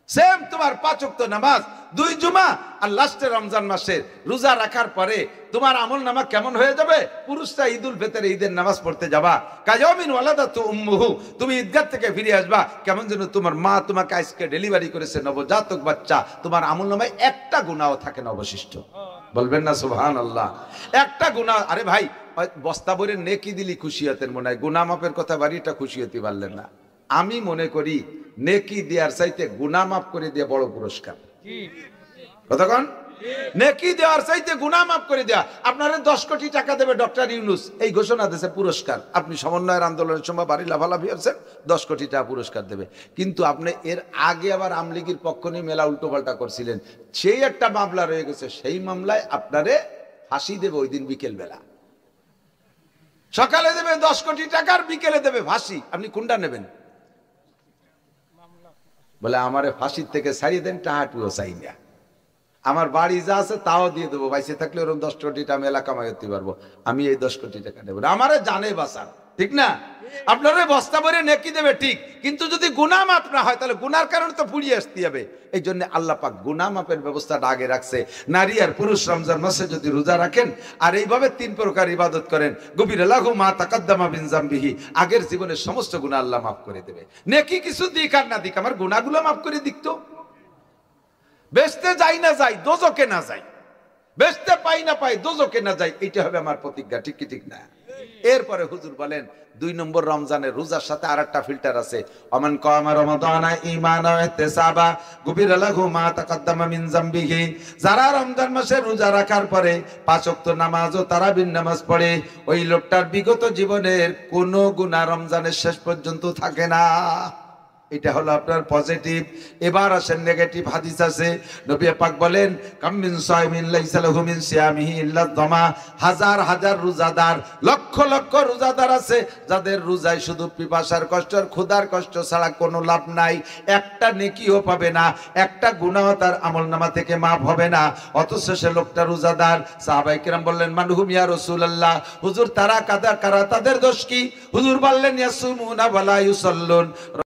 সেম তোমার 5 ওয়াক্ত নামাজ, 2 জুমা আর লাস্টে রমজান মাসের রোজা রাখার পরে তোমার আমল নামা কেমন হয়ে যাবে? পুরুষরা ঈদুল ফিতরে ঈদের নামাজ পড়তে যাবা, কায়ামিন ওয়ালাদাতু উম্মুহু, তুমি ঈদগাহ থেকে ফিরে আসবা কেমন যেন তোমার মা তোমাকে আজকে ডেলিভারি করেছে, নবজাতক বাচ্চা। তোমার আমল নামায় একটা গুনাহও থাকে না অবশিষ্ট। বলবেন না সুবহানাল্লাহ? একটা গুনাহ। আরে ভাই, বস্তা ভরে নেকি দিলি খুশিয়াতের মনে হয়, গুনাহ মাপের কথা বাড়িটা খুশিয়াতি পারলেন না। আমি মনে করি নেকি দেওয়ার চাইতে গুনাহ মাফ করে দিয়ে বড় পুরস্কার। কতক্ষণ নেকি দেওয়ার চাইতে গুনাহ মাফ করে দেয়া। আপনারা 10 কোটি টাকা দেবে ডক্টর ইউনূস, এই ঘোষণা দিয়েছে পুরস্কার। আপনি সমন্বয়ের আন্দোলনের সময় বাড়ি লাফালাফি হচ্ছেন, 10 কোটি টাকা পুরস্কার দেবে। কিন্তু আপনি এর আগে আবার আমলিগির পক্ষ নিয়ে মেলা উল্টোপাল্টা করছিলেন, সেই একটা মামলা রয়ে গেছে, সেই মামলায় আপনারে ফাঁসি দেবে ওই দিন বিকেল বেলা। সকালে দেবে 10 কোটি টাকার, বিকেলে দেবে ফাঁসি। আপনি কোনটা নেবেন? বলে আমারে ফাঁসির থেকে ছাড়িয়ে দেন, টাহাটুও চাই না, আমার বাড়ি যা আছে তাও দিয়ে দেবো, বাইসে থাকলে ওরকম 10 কোটি টাকা মেলা কামাই করতে পারবো, আমি এই 10 কোটি টাকা নেব না, আমারে জানে বাঁচান, ঠিক না? আপনারা বস্তা ভরে নেকি দেবে ঠিক, কিন্তু যদি গুনাহ মাফ না হয় তাহলে গুনার কারণে তো পুড়িয়ে আসতে হবে। এই জন্য আল্লাহ পাক গুনাহ মাফের ব্যবস্থাটা আগে রাখছে। নারী আর পুরুষ রমজান মাসে যদি রোজা রাখেন আর এইভাবে 3 প্রকার ইবাদত করেন, গফিরা লাহু মা তাকাদ্দামা মিন যামবিহি, আগের জীবনের সমস্ত গুনাহ আল্লাহ মাফ করে দেবে। নেকি কিছু দিক আর না দিক, আমার গুনাহগুলো মাফ করে দিক তো। বেচতে যাই না যাই, দোজকে না যাই, বেচতে পাই না পাই, দোজকে না যাই, এইটা হবে আমার প্রতিজ্ঞা, ঠিক কি ঠিক না? এরপরে হুজুর বলেন 2 নম্বর রমজানের রোজার সাথে আরেকটা ফিল্টার আছে, আমান কামা রমাদানা ঈমানা ওয়া ইহতিসাবা গুফিরা লাহু মা তাকাদ্দামা মিন যামবিহি, যারা রমজান মাসে রোজা রাখার পরে 5 ওয়াক্ত নামাজ ও তারাবির নামাজ পড়ে, ওই লোকটার বিগত জীবনের কোনো গুনাহ রমজানের শেষ পর্যন্ত থাকে না। এটা হলো আপনার পজিটিভ। এবার আসেন নেগেটিভ। হাদিস আছে, নবী পাক বলেন কাম মিন সাইমিন লাইসা লাহু মিন সিয়ামিহি ইল্লা দামা, হাজার হাজার রোজাদার, লক্ষ লক্ষ রোজাদার আছে যাদের রোজায় শুধু পিপাসার কষ্ট আর ক্ষুধার কষ্ট ছাড়া কোনো লাভ নাই, একটা নেকিও পাবে না, একটা গুনাহ তার আমলনামা থেকে মাফ হবে না, অথচ সে লোকটা রোজাদার। সাহাবায়ে কেরাম বললেন মানহুম ইয়া রাসূলুল্লাহ, হুজুর তারা কারা, তাদের দোষ কি? হুজুর বললেন ইয়াসুমুনা ওয়া লা ইউসাল্লুন,